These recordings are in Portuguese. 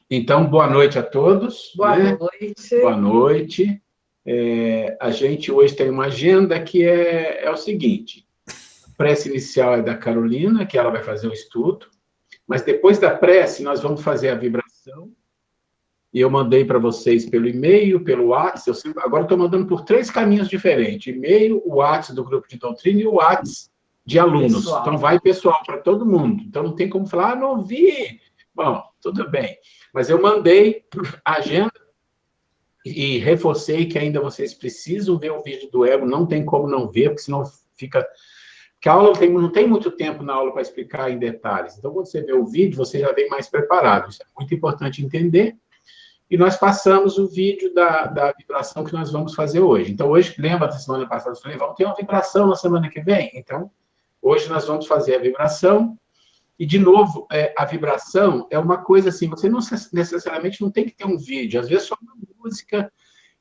Então, boa noite a todos. Boa né? noite. Boa noite. A gente hoje tem uma agenda que é o seguinte: a prece inicial é da Carolina, que ela vai fazer o estudo, mas depois da prece nós vamos fazer a vibração, e eu mandei para vocês pelo e-mail, pelo WhatsApp, agora estou mandando por 3 caminhos diferentes: e-mail, o WhatsApp do grupo de doutrina e o WhatsApp de alunos. Pessoal. Então, vai pessoal para todo mundo. Então, não tem como falar, não vi. Bom, tudo bem. Mas eu mandei a agenda e reforcei que ainda vocês precisam ver o vídeo do ego, não tem como não ver, porque senão fica... Porque a aula não tem muito tempo na aula para explicar em detalhes. Então, quando você vê o vídeo, você já vem mais preparado. Isso é muito importante entender. E nós passamos o vídeo da vibração que nós vamos fazer hoje. Então, hoje, lembra da semana passada, eu falei, vamos ter uma vibração na semana que vem? Então, hoje nós vamos fazer a vibração. E, de novo, a vibração é uma coisa assim, você não necessariamente não tem que ter um vídeo, às vezes só uma música,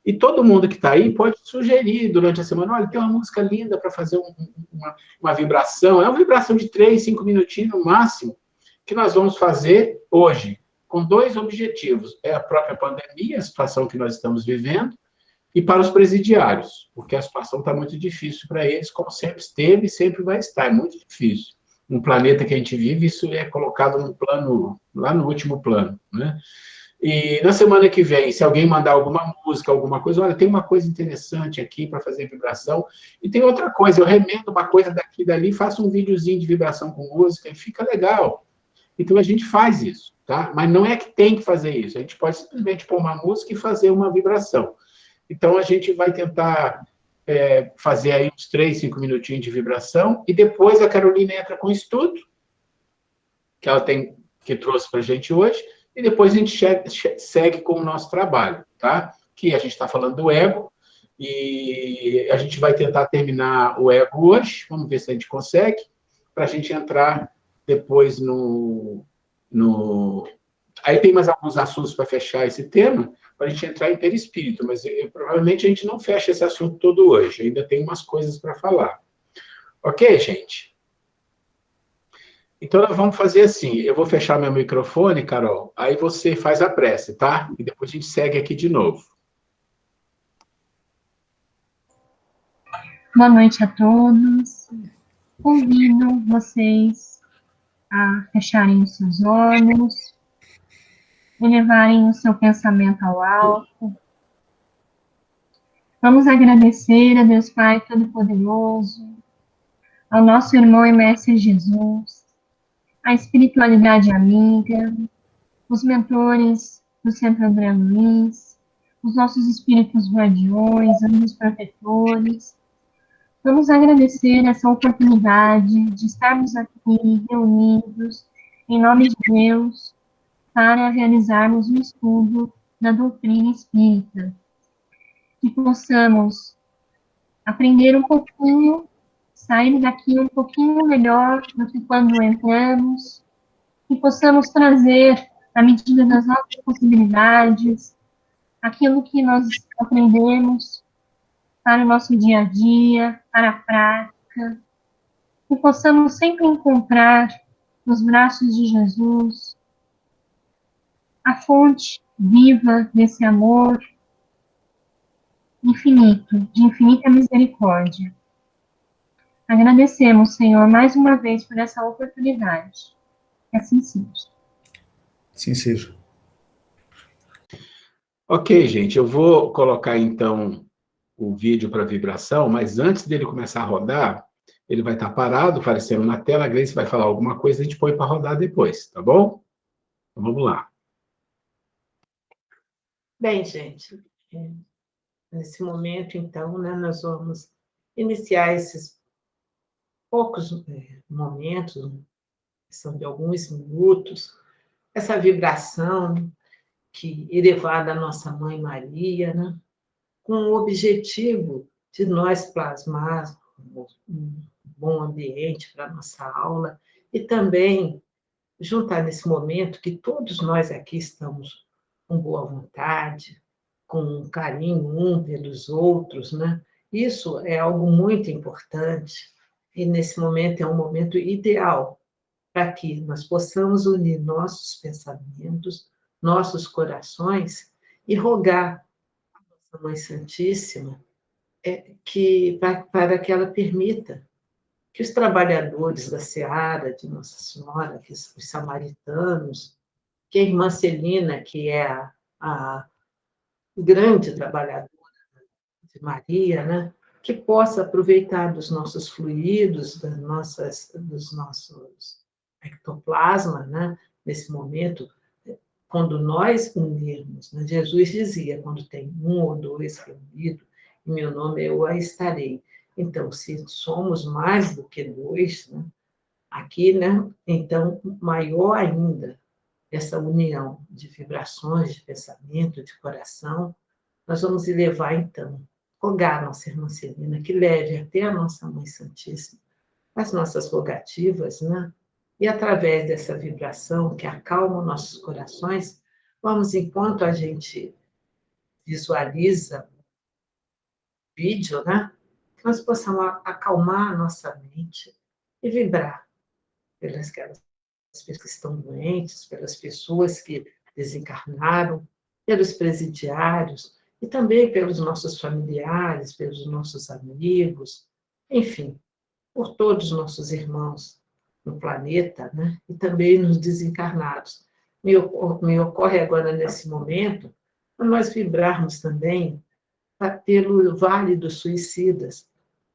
e todo mundo que está aí pode sugerir durante a semana, olha, tem uma música linda para fazer uma vibração, é uma vibração de 3, 5 minutinhos no máximo, que nós vamos fazer hoje, com 2 objetivos, é a própria pandemia, a situação que nós estamos vivendo, e para os presidiários, porque a situação está muito difícil para eles, como sempre esteve e sempre vai estar, é muito difícil. No planeta que a gente vive, isso é colocado no plano, lá no último plano, né? E na semana que vem, se alguém mandar alguma música, alguma coisa, olha, tem uma coisa interessante aqui para fazer vibração, e tem outra coisa, eu remendo uma coisa daqui e dali, faço um videozinho de vibração com música, e fica legal. Então, a gente faz isso, tá? Mas não é que tem que fazer isso, a gente pode simplesmente pôr uma música e fazer uma vibração. Então, a gente vai tentar fazer aí uns 3, 5 minutinhos de vibração, e depois a Carolina entra com o estudo, que ela que trouxe para a gente hoje, e depois a gente segue com o nosso trabalho, tá? Que a gente está falando do ego, e a gente vai tentar terminar o ego hoje, vamos ver se a gente consegue, para a gente entrar depois Aí tem mais alguns assuntos para fechar esse tema, para a gente entrar em perispírito, mas provavelmente a gente não fecha esse assunto todo hoje, ainda tem umas coisas para falar. Ok, gente? Então, nós vamos fazer assim, eu vou fechar meu microfone, Carol, aí você faz a prece, tá? E depois a gente segue aqui de novo. Boa noite a todos. Convido vocês a fecharem os seus olhos, elevarem o seu pensamento ao alto. Vamos agradecer a Deus Pai Todo-Poderoso, ao nosso irmão e mestre Jesus, à espiritualidade amiga, os mentores do Centro André Luiz, os nossos espíritos guardiões, anjos protetores. Vamos agradecer essa oportunidade de estarmos aqui reunidos, em nome de Deus, para realizarmos um estudo da doutrina espírita. Que possamos aprender um pouquinho, sair daqui um pouquinho melhor do que quando entramos, que possamos trazer, à medida das nossas possibilidades, aquilo que nós aprendemos para o nosso dia a dia, para a prática, que possamos sempre encontrar nos braços de Jesus a fonte viva desse amor infinito, de infinita misericórdia. Agradecemos, Senhor, mais uma vez por essa oportunidade. Que assim seja. Sim, seja. Ok, gente, eu vou colocar, então, o vídeo para vibração, mas antes dele começar a rodar, ele vai estar parado, aparecendo na tela, a Grace vai falar alguma coisa, a gente põe para rodar depois, tá bom? Então, vamos lá. Bem, gente, nesse momento, então, né, nós vamos iniciar esses poucos momentos, são de alguns minutos, essa vibração que elevada à nossa Mãe Maria, né, com o objetivo de nós plasmarmos um bom ambiente para a nossa aula e também juntar nesse momento que todos nós aqui estamos com boa vontade, com carinho um pelos outros, né? Isso é algo muito importante e nesse momento é um momento ideal para que nós possamos unir nossos pensamentos, nossos corações e rogar a nossa Mãe Santíssima para que ela permita que os trabalhadores da seara de Nossa Senhora, que os samaritanos, que a irmã Celina, que é a grande trabalhadora de Maria, né, que possa aproveitar dos nossos fluidos, dos nossos ectoplasma, né, nesse momento, quando nós unirmos. Né, Jesus dizia, quando tem um ou dois reunidos, em meu nome eu aí estarei. Então, se somos mais do que dois, né, aqui, né, então, maior ainda essa união de vibrações, de pensamento, de coração, nós vamos elevar, então, rogar a nossa irmã Celina, que leve até a nossa Mãe Santíssima as nossas rogativas, né? E através dessa vibração que acalma nossos corações, vamos, enquanto a gente visualiza o vídeo, né? Que nós possamos acalmar a nossa mente e vibrar pelas pessoas que estão doentes, pelas pessoas que desencarnaram, pelos presidiários, e também pelos nossos familiares, pelos nossos amigos, enfim, por todos os nossos irmãos no planeta, né? E também nos desencarnados. Me ocorre agora, nesse momento, nós vibrarmos também pelo Vale dos Suicidas,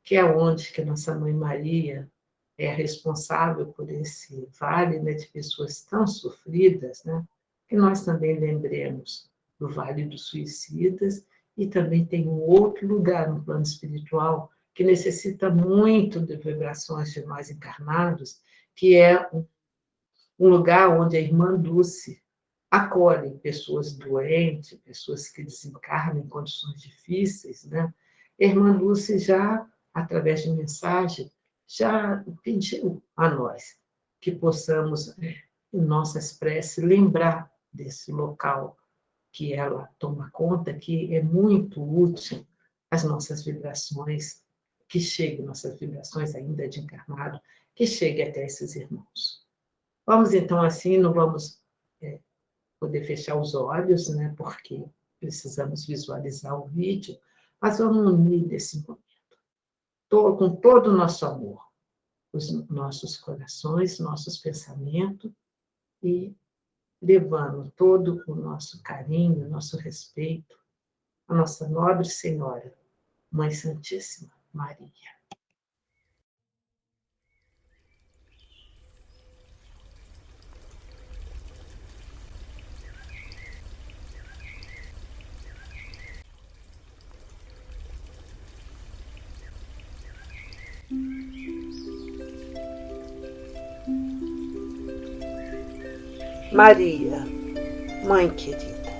que é onde que nossa Mãe Maria é responsável por esse vale, né, de pessoas tão sofridas, né? Que nós também lembremos do Vale dos Suicidas, e também tem um outro lugar no plano espiritual que necessita muito de vibrações de nós encarnados, que é um lugar onde a irmã Dulce acolhe pessoas doentes, pessoas que desencarnam em condições difíceis, né? A irmã Dulce já, através de mensagem, já pediu a nós que possamos, em nossas preces, lembrar desse local que ela toma conta, que é muito útil às nossas vibrações, que chegue, nossas vibrações ainda de encarnado, que chegue até esses irmãos. Vamos, então, assim, não vamos poder fechar os olhos, né, porque precisamos visualizar o vídeo, mas vamos unir nesse momento, com todo o nosso amor, os nossos corações, nossos pensamentos, e levando todo o nosso carinho, nosso respeito à nossa nobre Senhora, Mãe Santíssima Maria. Maria, Mãe querida,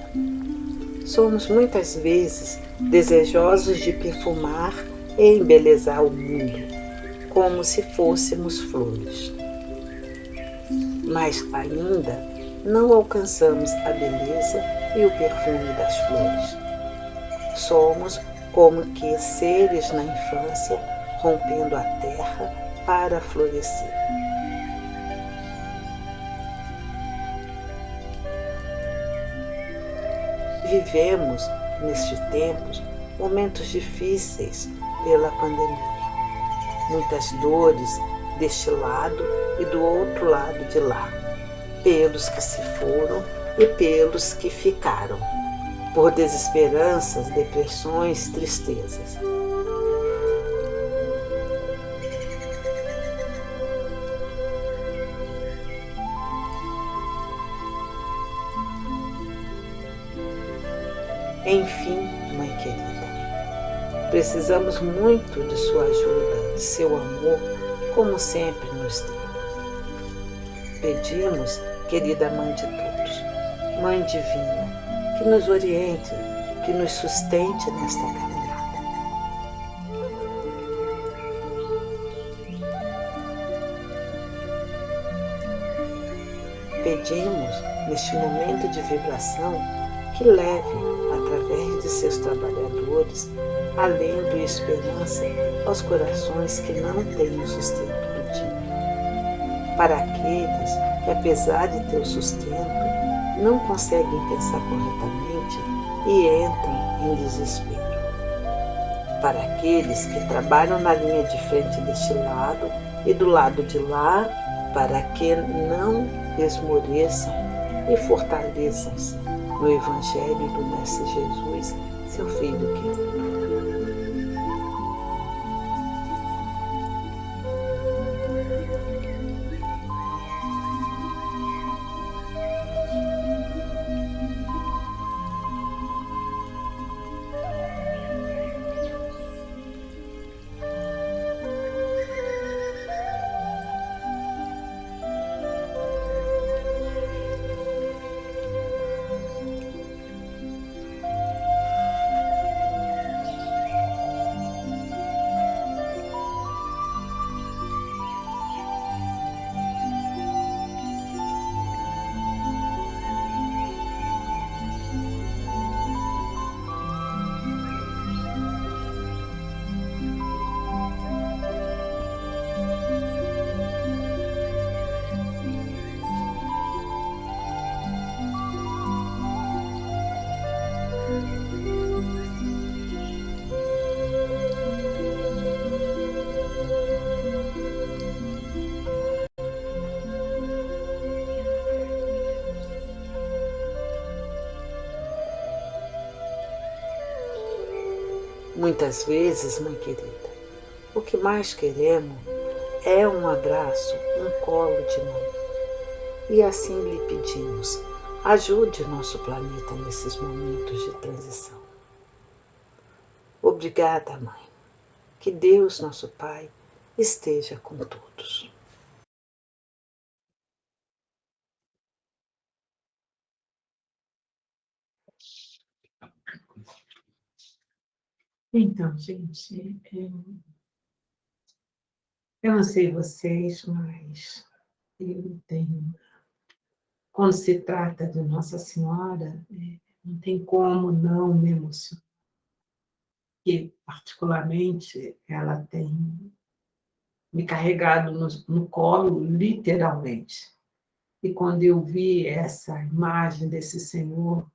somos muitas vezes desejosos de perfumar e embelezar o mundo, como se fôssemos flores. Mas ainda não alcançamos a beleza e o perfume das flores. Somos como que seres na infância, rompendo a terra para florescer. Vivemos, nestes tempos, momentos difíceis pela pandemia. Muitas dores deste lado e do outro lado de lá, pelos que se foram e pelos que ficaram, por desesperanças, depressões, tristezas. Enfim, Mãe querida, precisamos muito de sua ajuda, de seu amor, como sempre nos deu. Pedimos, querida Mãe de todos, Mãe divina, que nos oriente, que nos sustente nesta caminhada. Pedimos, neste momento de vibração, que leve, através de seus trabalhadores, alento e esperança aos corações que não têm o sustento do dia. Para aqueles que, apesar de ter o sustento, não conseguem pensar corretamente e entram em desespero. Para aqueles que trabalham na linha de frente deste lado e do lado de lá, para que não esmoreçam e fortaleçam-se no Evangelho do Mestre Jesus, seu Filho querido. Muitas vezes, mãe querida, o que mais queremos é um abraço, um colo de mãe. E assim lhe pedimos, ajude nosso planeta nesses momentos de transição. Obrigada, mãe. Que Deus, nosso Pai, esteja com todos. Então, gente, eu não sei vocês, mas eu tenho... Quando se trata de Nossa Senhora, não tem como não me emocionar. Porque, particularmente, ela tem me carregado no colo, literalmente. E quando eu vi essa imagem desse Senhor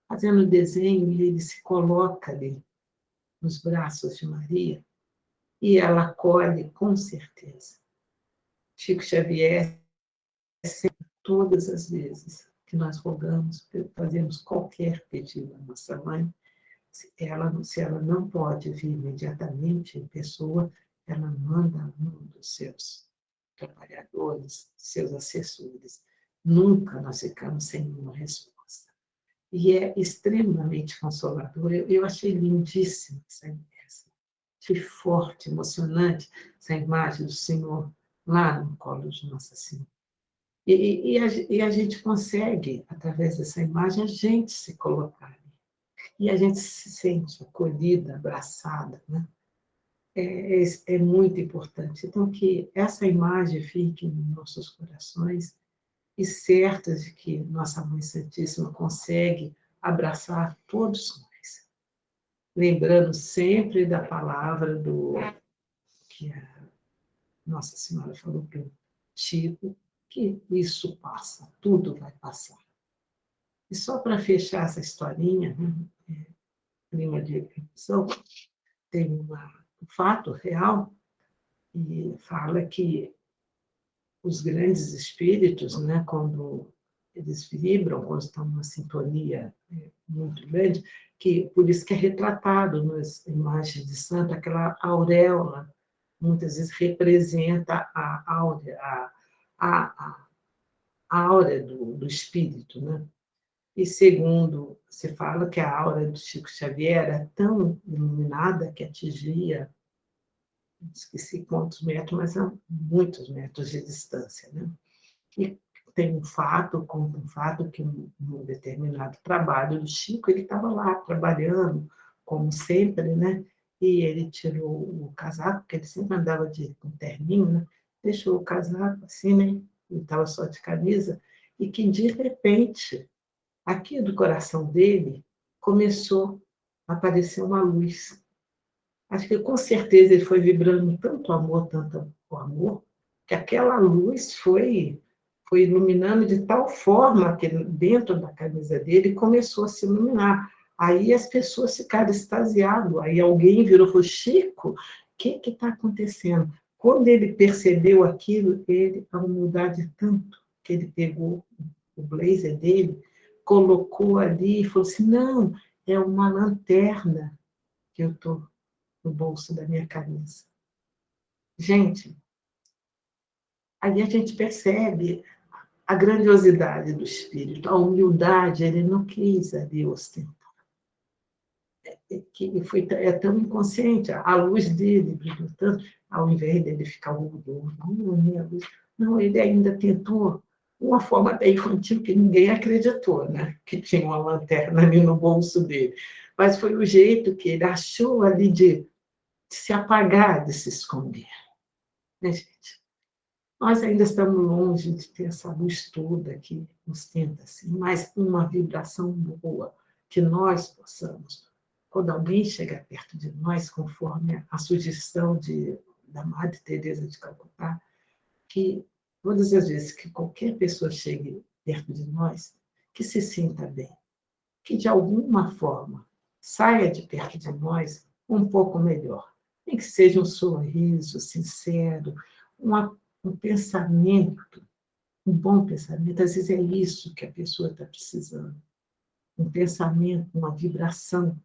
fazendo o desenho, e ele se coloca ali nos braços de Maria, e ela acolhe com certeza. Chico Xavier, todas as vezes que nós rogamos, fazemos qualquer pedido à nossa mãe, se ela não pode vir imediatamente em pessoa, ela manda um dos seus trabalhadores, seus assessores. Nunca nós ficamos sem uma resposta. E é extremamente consolador. Eu achei lindíssima essa imagem. Achei forte, emocionante essa imagem do Senhor lá no colo de Nossa Senhora. E a gente consegue, através dessa imagem, a gente se colocar. E a gente se sente acolhida, abraçada, né? É muito importante. Então, que essa imagem fique nos nossos corações e certas de que Nossa Mãe Santíssima consegue abraçar todos nós. Lembrando sempre da palavra que a Nossa Senhora falou para o Chico, que isso passa, tudo vai passar. E só para fechar essa historinha, né, clima de reflexão, tem um fato real, e fala que os grandes espíritos, né, quando eles vibram, quando estão numa sintonia muito grande, que por isso que é retratado nas imagens de santo, aquela auréola, muitas vezes representa a áurea, a áurea do espírito, né? E segundo se fala que a aura do Chico Xavier era tão iluminada que atingia, esqueci quantos metros, mas são muitos metros de distância, né? E tem conta um fato que num determinado trabalho do Chico, ele estava lá trabalhando, como sempre, né? E ele tirou o casaco, porque ele sempre andava com terninho, né? Deixou o casaco assim, né? Ele estava só de camisa, e que de repente, aqui do coração dele, começou a aparecer uma luz. Acho que com certeza ele foi vibrando tanto amor, que aquela luz foi foi iluminando de tal forma que dentro da camisa dele começou a se iluminar. Aí as pessoas ficaram extasiadas. Aí alguém virou e falou, Chico, o que está acontecendo? Quando ele percebeu aquilo, a humildade tanto que ele pegou o blazer dele, colocou ali e falou assim, não, é uma lanterna que eu estou no bolso da minha camisa. Gente, aí a gente percebe a grandiosidade do espírito, a humildade, ele não quis ali ostentar. É tão inconsciente, a luz dele brilhou tanto, ao invés dele ficar orgulhoso, minha luz. Não, ele ainda tentou uma forma até infantil que ninguém acreditou, né? Que tinha uma lanterna ali no bolso dele. Mas foi o jeito que ele achou ali de se apagar, de se esconder. Né, gente? Nós ainda estamos longe de ter essa luz toda que nos tenta, assim, mas uma vibração boa, que nós possamos, quando alguém chega perto de nós, conforme a sugestão da Madre Teresa de Calcutá, que todas as vezes que qualquer pessoa chegue perto de nós, que se sinta bem, que de alguma forma saia de perto de nós um pouco melhor, nem que seja um sorriso sincero, um pensamento, um bom pensamento, às vezes é isso que a pessoa está precisando. Um pensamento, uma vibração.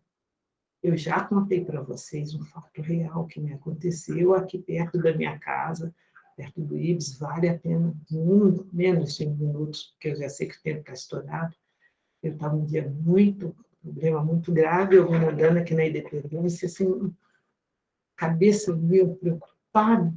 Eu já contei para vocês um fato real que me aconteceu aqui perto da minha casa, perto do Ibis, vale a pena, menos de 5 minutos, porque eu já sei que o tempo está estourado. Eu estava um dia problema muito grave, eu vim andando aqui na Independência, assim, cabeça meio preocupada,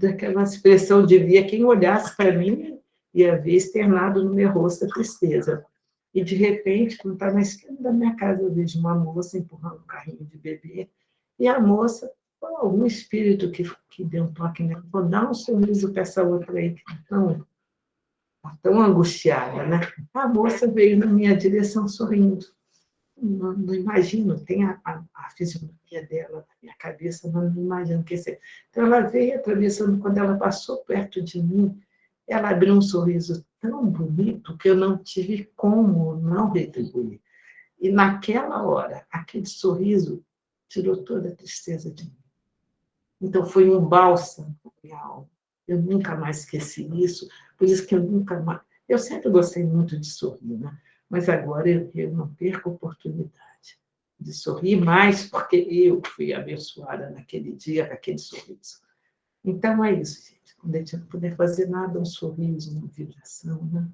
aquela expressão de via, quem olhasse para mim ia ver externado no meu rosto a tristeza. E, de repente, quando está na esquina da minha casa, eu vejo uma moça empurrando um carrinho de bebê, e a moça, algum espírito que deu um toque nela, falou, dá um sorriso para essa outra aí, que está tão angustiada, né? A moça veio na minha direção sorrindo. Não imagino, tem a fisionomia dela na minha cabeça, mas não imagino o que seja. Então, ela veio atravessando, quando ela passou perto de mim, ela abriu um sorriso tão bonito que eu não tive como não retribuir. E naquela hora, aquele sorriso tirou toda a tristeza de mim. Então, foi um bálsamo para minha alma. Eu nunca mais esqueci isso, por isso que eu nunca mais... Eu sempre gostei muito de sorrir, né? Mas agora eu não perco a oportunidade de sorrir mais, porque eu fui abençoada naquele dia, com aquele sorriso. Então, é isso, gente. Quando a gente não puder fazer nada, um sorriso, uma vibração, né?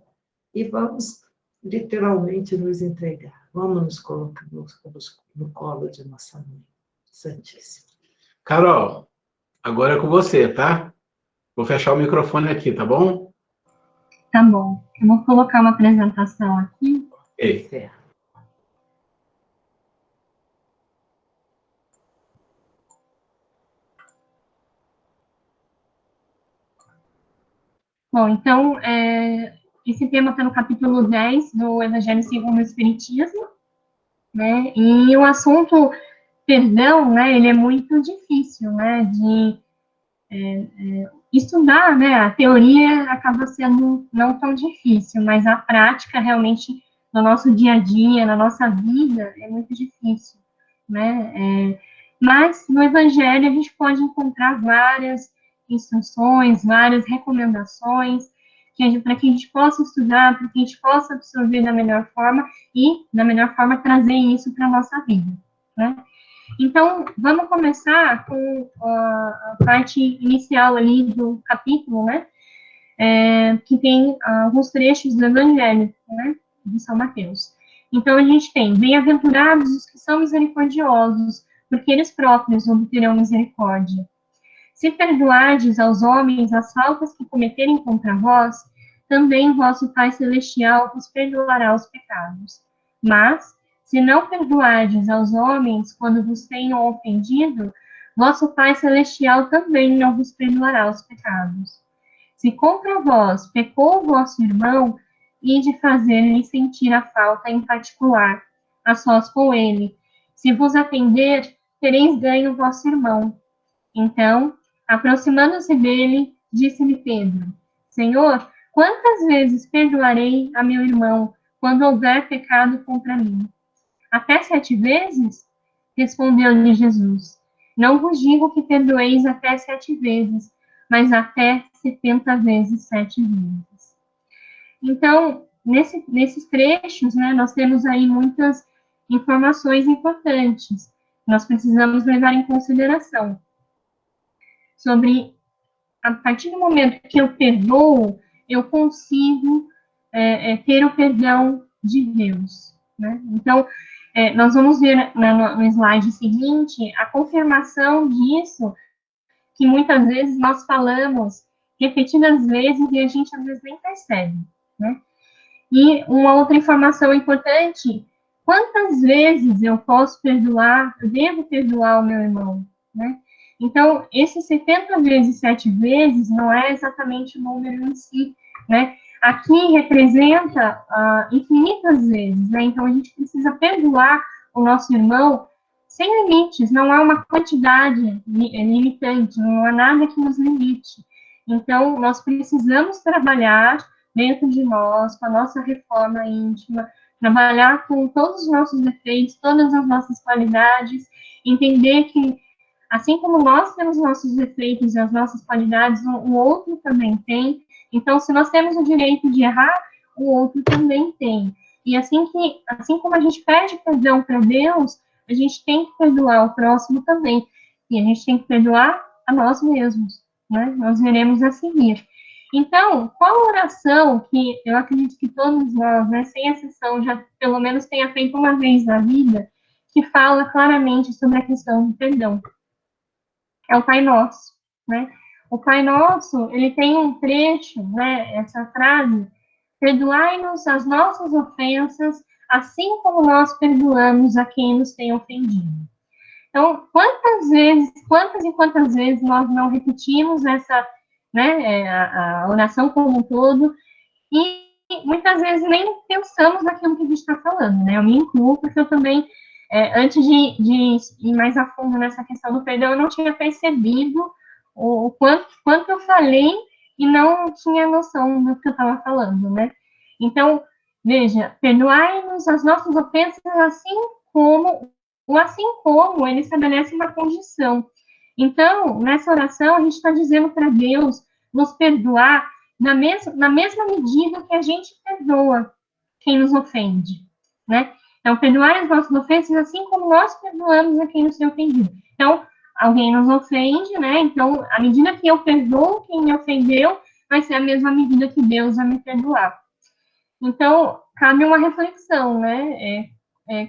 E vamos, literalmente, nos entregar. Vamos nos colocar no colo de nossa Mãe Santíssima. Carol, agora é com você, tá? Vou fechar o microfone aqui, tá bom? Tá bom. Eu vou colocar uma apresentação aqui. Ei. Certo. Bom, então, esse tema está no capítulo 10 do Evangelho segundo o Espiritismo, né? E o assunto perdão, né, ele é muito difícil, né, de estudar, né, a teoria acaba sendo não tão difícil, mas a prática realmente no nosso dia a dia, na nossa vida, é muito difícil, né, mas no Evangelho a gente pode encontrar várias instruções, várias recomendações, para que a gente possa estudar, para que a gente possa absorver da melhor forma e, da melhor forma, trazer isso para a nossa vida, né. Então, vamos começar com a parte inicial ali do capítulo, né, que tem alguns trechos do Evangelho, né, de São Mateus. Então, a gente tem, bem-aventurados os que são misericordiosos, porque eles próprios obterão misericórdia. Se perdoardes aos homens as faltas que cometerem contra vós, também vosso Pai Celestial vos perdoará os pecados. Mas, se não perdoardes aos homens quando vos tenham ofendido, vosso Pai Celestial também não vos perdoará os pecados. Se contra vós pecou o vosso irmão, ide fazer-lhe sentir a falta em particular, a sós com ele. Se vos atender, tereis ganho o vosso irmão. Então, aproximando-se dele, disse-lhe Pedro, Senhor, Quantas vezes perdoarei a meu irmão quando houver pecado contra mim? Até 7 vezes? Respondeu-lhe Jesus. Não vos digo que perdoeis até 7 vezes, mas até 70 vezes 7 vezes. Então, nesses trechos, né, nós temos aí muitas informações importantes. Nós precisamos levar em consideração sobre, a partir do momento que eu perdoo, eu consigo ter o perdão de Deus, né? Então, nós vamos ver no slide seguinte a confirmação disso, que muitas vezes nós falamos repetidas vezes e a gente às vezes nem percebe, né? E uma outra informação importante: quantas vezes eu posso perdoar, eu devo perdoar o meu irmão, né? Então, esse 70 vezes 7 vezes não é exatamente o número em si, né? Aqui representa infinitas vezes, né? Então, a gente precisa perdoar o nosso irmão sem limites, não há uma quantidade limitante, não há nada que nos limite. Então, nós precisamos trabalhar dentro de nós, com a nossa reforma íntima, trabalhar com todos os nossos defeitos, todas as nossas qualidades, entender que, assim como nós temos nossos defeitos e as nossas qualidades, o outro também tem. Então, se nós temos o direito de errar, o outro também tem. E assim como a gente pede perdão para Deus, a gente tem que perdoar o próximo também. E a gente tem que perdoar a nós mesmos, né? Nós veremos a seguir. Então, qual oração que eu acredito que todos nós, né, sem exceção, já pelo menos tenha feito uma vez na vida, que fala claramente sobre a questão do perdão? É o Pai Nosso, né? O Pai Nosso, ele tem um trecho, né, essa frase: perdoai-nos as nossas ofensas, assim como nós perdoamos a quem nos tem ofendido. Então, quantas e quantas vezes nós não repetimos essa, né, a oração como um todo, e muitas vezes nem pensamos naquilo que a gente está falando, né? Eu me incluo, porque eu também, antes de ir mais a fundo nessa questão do perdão, eu não tinha percebido o quanto eu falei e não tinha noção do que eu estava falando, né? Então, veja, perdoai-nos as nossas ofensas, assim como ele estabelece uma condição. Então, nessa oração, a gente está dizendo para Deus nos perdoar na mesma medida que a gente perdoa quem nos ofende, né? Então, perdoar as nossas ofensas assim como nós perdoamos a quem nos tem ofendido. Então, alguém nos ofende, né? Então, à medida que eu perdoo quem me ofendeu, vai ser a mesma medida que Deus vai me perdoar. Então, cabe uma reflexão, né?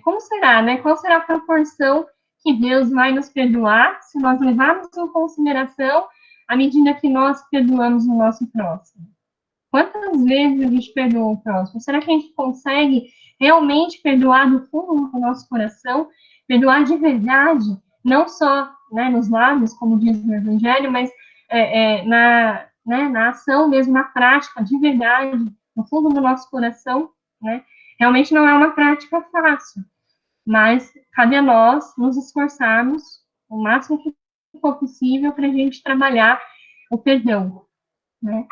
Como será, né? Qual será a proporção que Deus vai nos perdoar se nós levarmos em consideração à medida que nós perdoamos o nosso próximo? Quantas vezes a gente perdoa o próximo? Será que a gente consegue realmente perdoar do fundo do nosso coração? Perdoar de verdade, não só, né, nos lábios, como diz no Evangelho, mas na ação mesmo, na prática, de verdade, no fundo do nosso coração, né? Realmente não é uma prática fácil, mas cabe a nós nos esforçarmos o máximo que for possível para a gente trabalhar o perdão, né?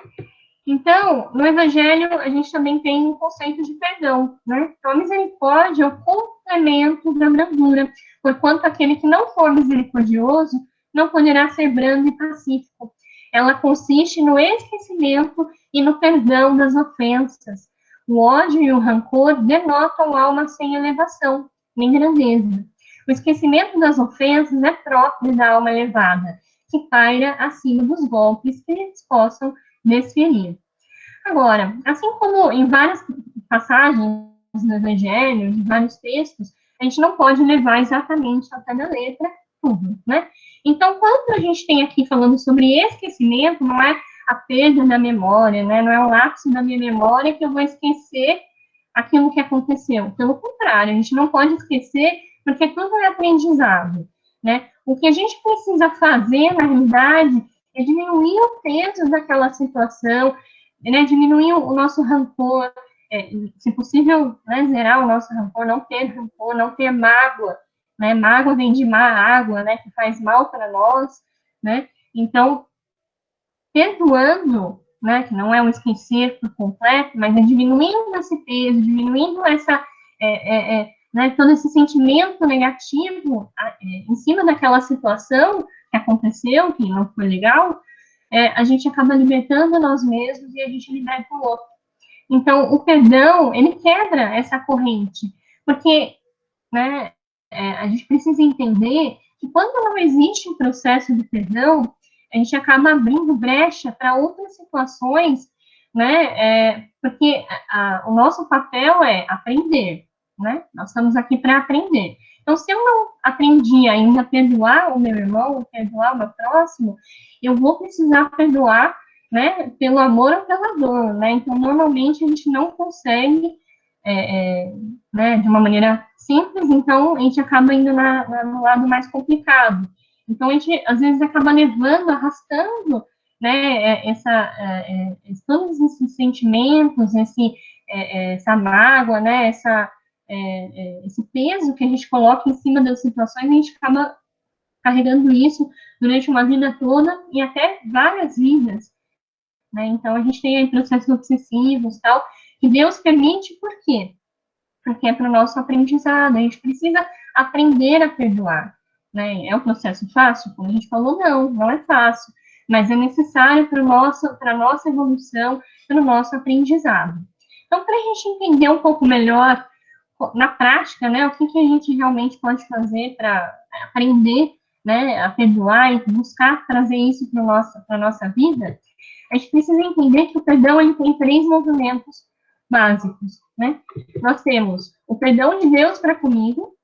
Então, no Evangelho, a gente também tem um conceito de perdão, né? Então, a misericórdia é o complemento da brandura, porquanto aquele que não for misericordioso não poderá ser brando e pacífico. Ela consiste no esquecimento e no perdão das ofensas. O ódio e o rancor denotam alma sem elevação, nem grandeza. O esquecimento das ofensas é próprio da alma elevada, que paira acima dos golpes que eles possam desferir. Agora, assim como em várias passagens do Evangelho, em vários textos, a gente não pode levar exatamente ao pé da letra tudo, né? Então, quando a gente tem aqui falando sobre esquecimento, não é a perda da memória, né? Não é o lapso da minha memória que eu vou esquecer aquilo que aconteceu. Pelo contrário, a gente não pode esquecer, porque tudo é aprendizado, né? O que a gente precisa fazer, na realidade, é diminuir o peso daquela situação, né? Diminuir o nosso rancor, se possível, né, zerar o nosso rancor, não ter mágoa, né? Mágoa vem de má água, né? Que faz mal para nós, né? Então, perdoando, né, que não é um esquecer por completo, mas é diminuindo esse peso, diminuindo essa, né, todo esse sentimento negativo em cima daquela situação que aconteceu, que não foi legal, a gente acaba libertando nós mesmos e a gente liberta o outro. Então, o perdão, ele quebra essa corrente, porque, né, a gente precisa entender que quando não existe um processo de perdão, a gente acaba abrindo brecha para outras situações, né, porque o nosso papel é aprender, né, nós estamos aqui para aprender. Então, se eu não aprendi ainda a perdoar o meu irmão, perdoar o meu próximo, eu vou precisar perdoar, né, pelo amor ou pela dor, né, então, normalmente, a gente não consegue, né, de uma maneira simples, então, a gente acaba indo no lado mais complicado. Então, a gente, às vezes, acaba levando, arrastando, né, todos esses sentimentos, essa mágoa, né, esse peso que a gente coloca em cima das situações, a gente acaba carregando isso durante uma vida toda e até várias vidas, né? Então, a gente tem aí processos obsessivos, tal, que Deus permite, por quê? Porque é para o nosso aprendizado, a gente precisa aprender a perdoar, né? É um processo fácil? Como a gente falou, não é fácil, mas é necessário para a nossa evolução, para o nosso aprendizado. Então, para a gente entender um pouco melhor, na prática, né, o que a gente realmente pode fazer para aprender, né, a perdoar e buscar trazer isso para a nossa vida, a gente precisa entender que o perdão ele tem 3 movimentos básicos, né? Nós temos o perdão de Deus para comigo,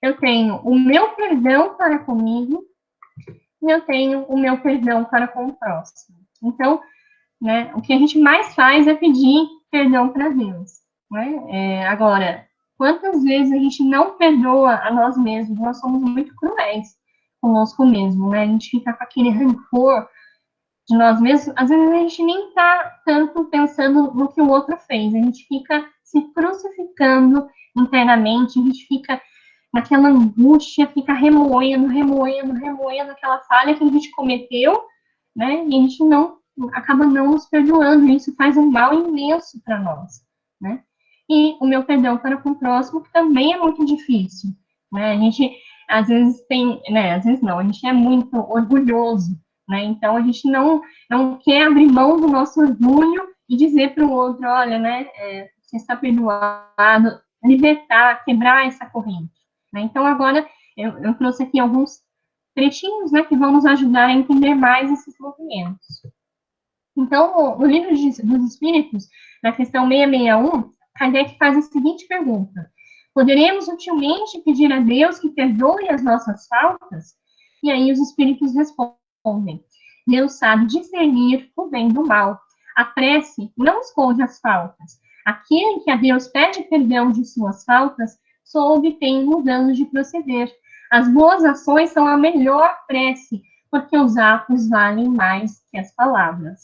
eu tenho o meu perdão para comigo, e eu tenho o meu perdão para com o próximo. Então, né, o que a gente mais faz é pedir perdão para Deus, né? Agora, quantas vezes a gente não perdoa a nós mesmos? Nós somos muito cruéis conosco mesmo, né? A gente fica com aquele rancor de nós mesmos, às vezes a gente nem está tanto pensando no que o outro fez, a gente fica se crucificando internamente, a gente fica naquela angústia, fica remoendo aquela falha que a gente cometeu, né, e a gente acaba não nos perdoando, e isso faz um mal imenso para nós, né, e o meu perdão para com o próximo, que também é muito difícil, né, a gente, às vezes né, às vezes não, a gente é muito orgulhoso, né? Então, a gente não quer abrir mão do nosso orgulho e dizer para o outro, olha, né, você está perdoado, libertar, quebrar essa corrente. Né? Então, agora, eu trouxe aqui alguns trechinhos, né, que vão nos ajudar a entender mais esses movimentos. Então, no livro dos Espíritos, na questão 661, Kardec faz a seguinte pergunta: poderemos utilmente pedir a Deus que perdoe as nossas faltas? E aí os Espíritos respondem: Deus sabe discernir o bem do mal. A prece não esconde as faltas. Aquele que a Deus pede perdão de suas faltas só obtém mudando de proceder. As boas ações são a melhor prece, porque os atos valem mais que as palavras.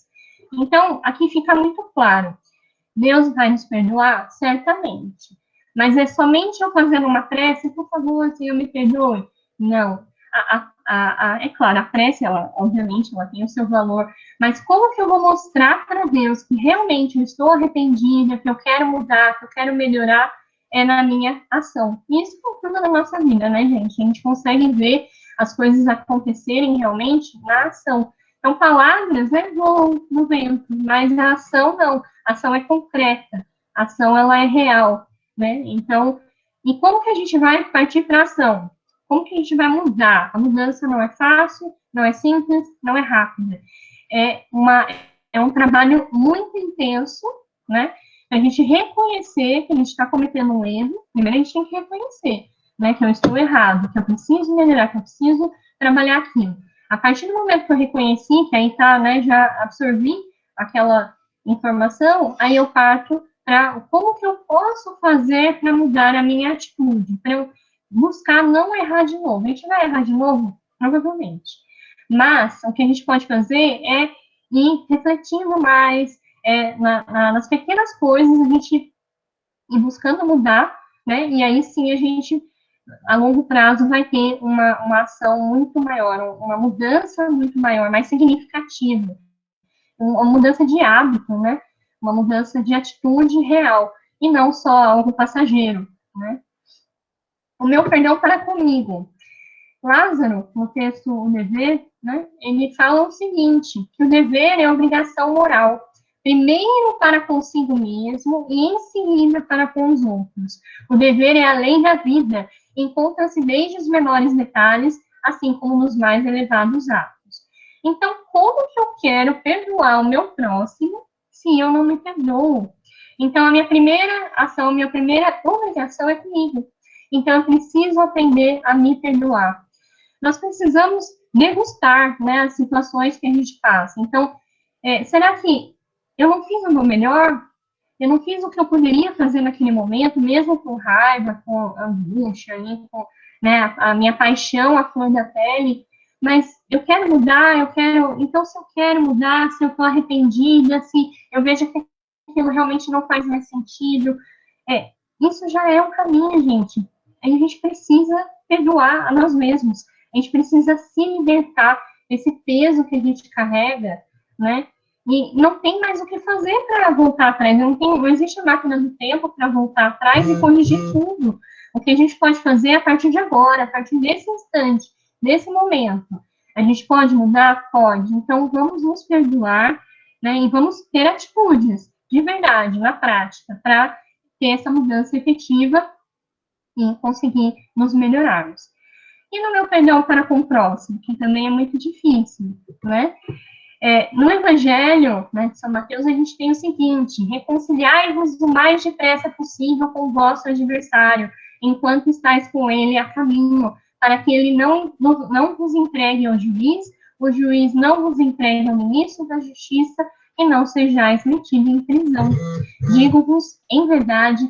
Então, aqui fica muito claro. Deus vai nos perdoar? Certamente. Mas é somente eu fazendo uma prece, por favor, Senhor, me perdoe? Não. É claro, a prece, obviamente, ela tem o seu valor, mas como que eu vou mostrar para Deus que realmente eu estou arrependida, que eu quero mudar, que eu quero melhorar, é na minha ação. E isso é tudo na nossa vida, né, gente? A gente consegue ver as coisas acontecerem realmente na ação. Então, palavras, né, voam no vento, mas a ação não. A ação é concreta, a ação, ela é real, né? Então, e como que a gente vai partir para a ação? Como que a gente vai mudar? A mudança não é fácil, não é simples, não é rápida. É um trabalho muito intenso, né? A gente reconhecer que a gente está cometendo um erro. Primeiro a gente tem que reconhecer, né? Que eu estou errado, que eu preciso melhorar, que eu preciso trabalhar aquilo. A partir do momento que eu reconheci, que aí tá, né? Já absorvi aquela informação, aí eu parto para como que eu posso fazer para mudar a minha atitude, para eu buscar não errar de novo. A gente vai errar de novo? Provavelmente. Mas o que a gente pode fazer é ir refletindo mais, nas pequenas coisas, a gente ir buscando mudar, né? E aí sim a gente, a longo prazo, vai ter uma ação muito maior, uma mudança muito maior, mais significativa. uma mudança de hábito, né? Uma mudança de atitude real, e não só algo passageiro, né? O meu perdão para comigo. Lázaro, no texto O Dever, né, ele fala o seguinte, que o dever é obrigação moral, primeiro para consigo mesmo e em seguida para com os outros. O dever é a lei da vida, encontra-se desde os menores detalhes, assim como nos mais elevados atos. Então, como que eu quero perdoar o meu próximo se eu não me perdoo? Então, a minha primeira ação, a minha primeira obrigação é comigo. Então, eu preciso aprender a me perdoar. Nós precisamos degustar, né, as situações que a gente passa. Então, será que eu não fiz o meu melhor? Eu não fiz o que eu poderia fazer naquele momento, mesmo com raiva, com angústia, com, né, a minha paixão, a flor da pele, mas eu quero mudar, então se eu quero mudar, se eu estou arrependida, se eu vejo que aquilo realmente não faz mais sentido, isso já é um caminho, gente. A gente precisa perdoar a nós mesmos, a gente precisa se libertar desse peso que a gente carrega, né? E não tem mais o que fazer para voltar atrás, não existe a máquina do tempo para voltar atrás e corrigir tudo. O que a gente pode fazer a partir de agora, a partir desse instante, desse momento. A gente pode mudar? Pode. Então, vamos nos perdoar, né? E vamos ter atitudes, de verdade, na prática, para ter essa mudança efetiva e conseguir nos melhorarmos. E no meu perdão para com o próximo, que também é muito difícil, né? No Evangelho, né, de São Mateus, a gente tem o seguinte: reconciliai-vos o mais depressa possível com o vosso adversário, enquanto estáis com ele a caminho, para que ele não vos entregue ao juiz, o juiz não vos entregue ao ministro da justiça, e não sejais metidos em prisão. Digo-vos, em verdade,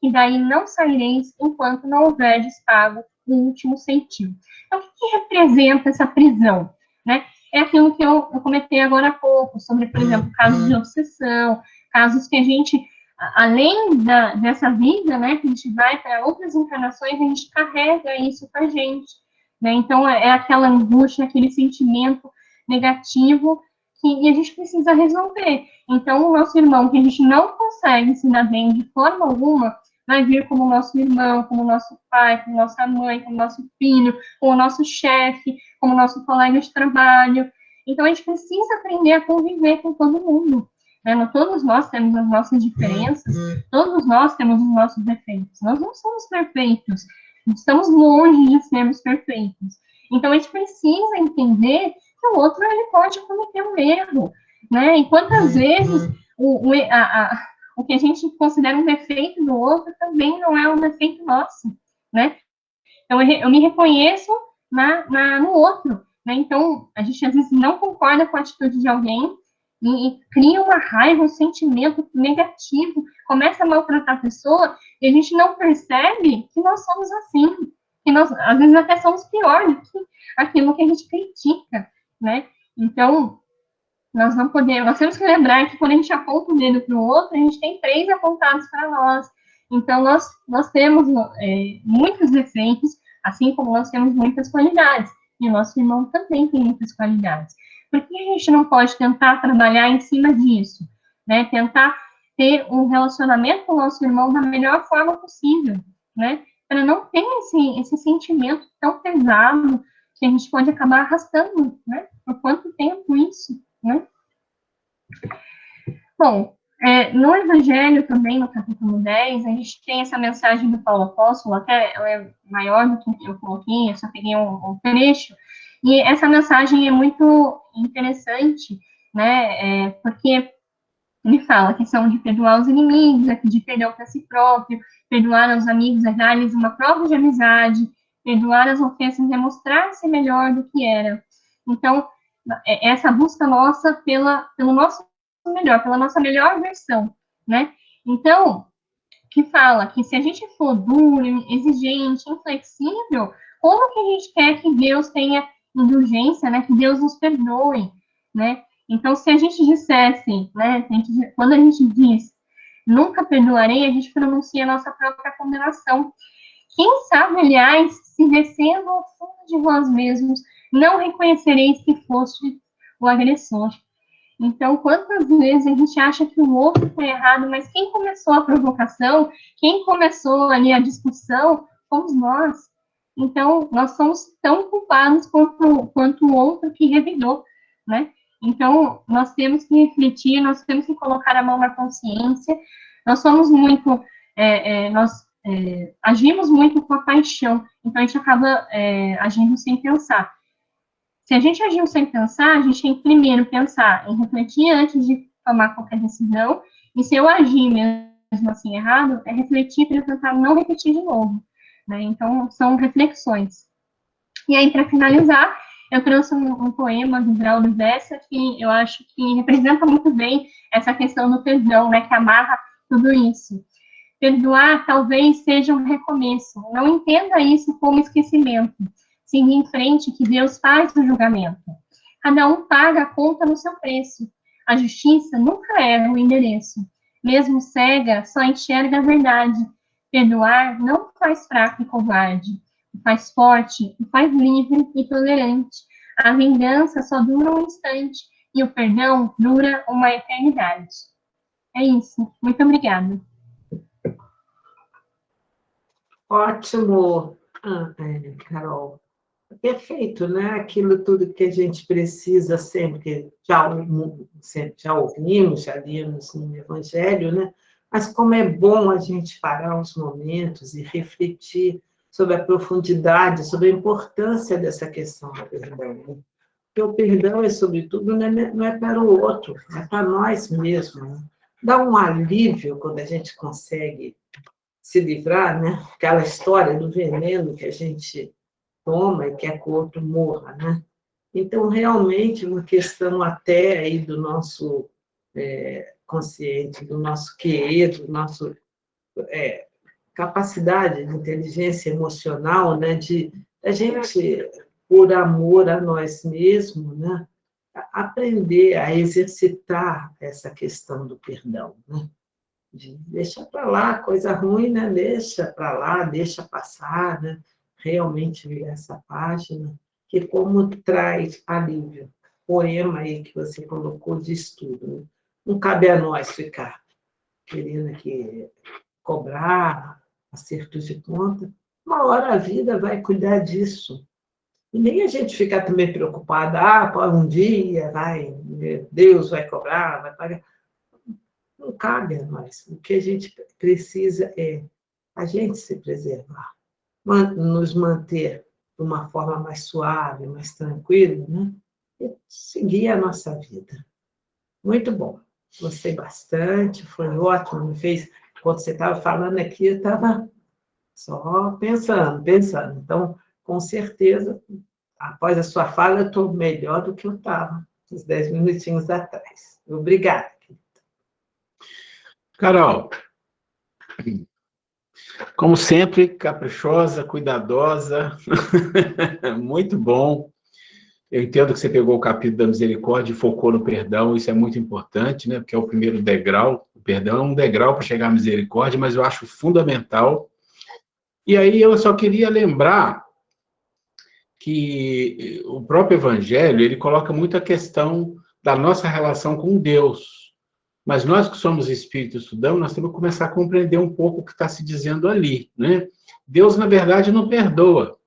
que daí não saireis enquanto não houverdes pago o último centavo. Então, o que representa essa prisão, né? É aquilo que eu comentei agora há pouco, sobre, por exemplo, casos de obsessão, casos que a gente, além dessa vida, né, que a gente vai para outras encarnações, a gente carrega isso com a gente, né? Então, é aquela angústia, aquele sentimento negativo que a gente precisa resolver. Então, o nosso irmão, que a gente não consegue se dar bem de forma alguma, vai vir como nosso irmão, como nosso pai, como nossa mãe, como nosso filho, como nosso chefe, como nosso colega de trabalho. Então, a gente precisa aprender a conviver com todo mundo, né? Todos nós temos as nossas diferenças, todos nós temos os nossos defeitos. Nós não somos perfeitos, estamos longe de sermos perfeitos. Então, a gente precisa entender que o outro, ele pode cometer um erro, né? E quantas vezes o que a gente considera um defeito do outro também não é um defeito nosso, né? Então, eu me reconheço no outro, né? Então, a gente às vezes não concorda com a atitude de alguém e cria uma raiva, um sentimento negativo, começa a maltratar a pessoa e a gente não percebe que nós somos assim, que nós, às vezes, até somos pior do que aquilo que a gente critica, né? Então, nós não podemos, nós temos que lembrar que quando a gente aponta o dedo para o outro, a gente tem 3 apontados para nós. Então, nós temos muitos defeitos, assim como nós temos muitas qualidades. E o nosso irmão também tem muitas qualidades. Por que a gente não pode tentar trabalhar em cima disso? Né? Tentar ter um relacionamento com o nosso irmão da melhor forma possível, né? Para não ter esse sentimento tão pesado que a gente pode acabar arrastando, né? Por quanto tempo isso? Né? Bom, no Evangelho também, no capítulo 10, a gente tem essa mensagem do Paulo Apóstolo, até ela é maior do que eu coloquei, eu só peguei um trecho, e essa mensagem é muito interessante, né, porque ele fala que são de perdoar os inimigos, de perdão para si próprio, perdoar aos amigos, dar-lhes uma prova de amizade, perdoar as ofensas, mostrar-se melhor do que era. Então, essa busca nossa pelo nosso melhor, pela nossa melhor versão, né? Então, que fala que se a gente for duro, exigente, inflexível, como que a gente quer que Deus tenha indulgência, né? Que Deus nos perdoe, né? Então, se a gente dissesse, né? Quando a gente diz nunca perdoarei, a gente pronuncia a nossa própria condenação. Quem sabe, aliás, se descendo ao fundo de vós mesmos, não reconhecereis que foste o agressor. Então, quantas vezes a gente acha que o outro está errado, mas quem começou a provocação, quem começou ali a discussão, fomos nós. Então, nós somos tão culpados quanto o outro que revidou, né? Então, nós temos que refletir, nós temos que colocar a mão na consciência. Nós somos muito, agimos muito com a paixão, então a gente acaba agindo sem pensar. Se a gente agiu sem pensar, a gente tem que primeiro pensar em refletir antes de tomar qualquer decisão, e se eu agir mesmo assim errado, é refletir para tentar não repetir de novo, né? Então, são reflexões. E aí, para finalizar, eu trouxe um poema do Braulio Bessa, que eu acho que representa muito bem essa questão do perdão, né, que amarra tudo isso. Perdoar talvez seja um recomeço. Não entenda isso como esquecimento. Siga em frente, que Deus faz o julgamento. Cada um paga a conta no seu preço. A justiça nunca erra o endereço. Mesmo cega, só enxerga a verdade. Perdoar não faz fraco e covarde. Faz forte, faz livre e tolerante. A vingança só dura um instante e o perdão dura uma eternidade. É isso. Muito obrigada. Ótimo, Carol. Perfeito, né? Aquilo tudo que a gente precisa sempre, que já ouvimos, já lemos no Evangelho, né? Mas como é bom a gente parar uns momentos e refletir sobre a profundidade, sobre a importância dessa questão do perdão. Né? Porque o perdão é, sobretudo, não é para o outro, é para nós mesmos. Né? Dá um alívio quando a gente consegue se livrar, né? Aquela história do veneno que a gente toma e quer que o outro morra, né? Então, realmente, uma questão até aí do nosso consciente, do nosso querer, do nosso capacidade de inteligência emocional, né? De a gente, por amor a nós mesmos, né? Aprender a exercitar essa questão do perdão, né? Deixa para lá, coisa ruim, né? Deixa para lá, deixa passar, né? Realmente virar essa página, que como traz alívio. O poema aí que você colocou diz tudo. Né? Não cabe a nós ficar querendo que cobrar acertos de conta. Uma hora a vida vai cuidar disso. E nem a gente ficar também preocupada, um dia Deus vai cobrar, vai pagar. Não cabe a nós. O que a gente precisa é a gente se preservar, nos manter de uma forma mais suave, mais tranquila, né? E seguir a nossa vida. Muito bom. Gostei bastante, foi ótimo. Me fez, quando você estava falando aqui, eu estava só pensando. Então, com certeza, após a sua fala, eu estou melhor do que eu estava, uns 10 minutinhos atrás. Obrigada. Carol, como sempre, caprichosa, cuidadosa, muito bom. Eu entendo que você pegou o capítulo da misericórdia e focou no perdão, isso é muito importante, né? Porque é o primeiro degrau. O perdão é um degrau para chegar à misericórdia, mas eu acho fundamental. E aí eu só queria lembrar que o próprio Evangelho, ele coloca muito a questão da nossa relação com Deus. Mas nós que somos espíritos estudando, nós temos que começar a compreender um pouco o que está se dizendo ali, né? Deus, na verdade, não perdoa.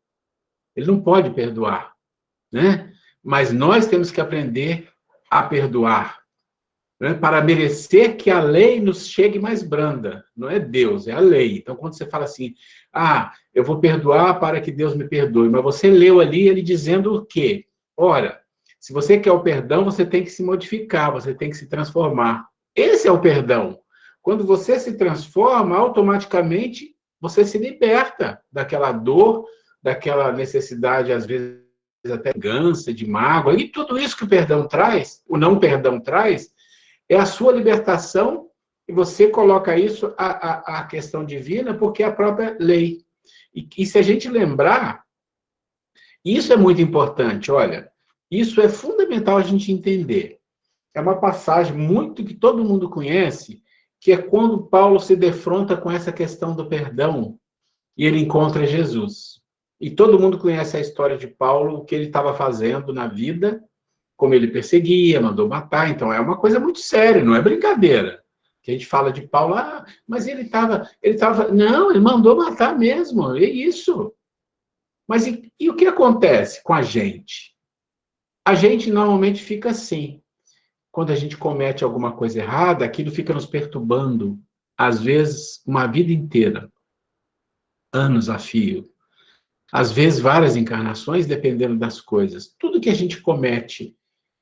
Ele não pode perdoar, né? Mas nós temos que aprender a perdoar, né? Para merecer que a lei nos chegue mais branda. Não é Deus, é a lei. Então, quando você fala assim, eu vou perdoar para que Deus me perdoe, mas você leu ali ele dizendo o quê? Ora, se você quer o perdão, você tem que se modificar, você tem que se transformar. Esse é o perdão. Quando você se transforma, automaticamente você se liberta daquela dor, daquela necessidade, às vezes, até de vingança, de mágoa, e tudo isso que o perdão traz, o não perdão traz, é a sua libertação, e você coloca isso à questão divina, porque é a própria lei. E se a gente lembrar, isso é muito importante, olha, isso é fundamental a gente entender. É uma passagem muito que todo mundo conhece, que é quando Paulo se defronta com essa questão do perdão e ele encontra Jesus. E todo mundo conhece a história de Paulo, o que ele estava fazendo na vida, como ele perseguia, mandou matar. Então, é uma coisa muito séria, não é brincadeira. Que a gente fala de Paulo, mas ele estava... Não, ele mandou matar mesmo, é isso. Mas e o que acontece com a gente? A gente normalmente fica assim. Quando a gente comete alguma coisa errada, aquilo fica nos perturbando, às vezes, uma vida inteira, anos a fio. Às vezes, várias encarnações, dependendo das coisas. Tudo que a gente comete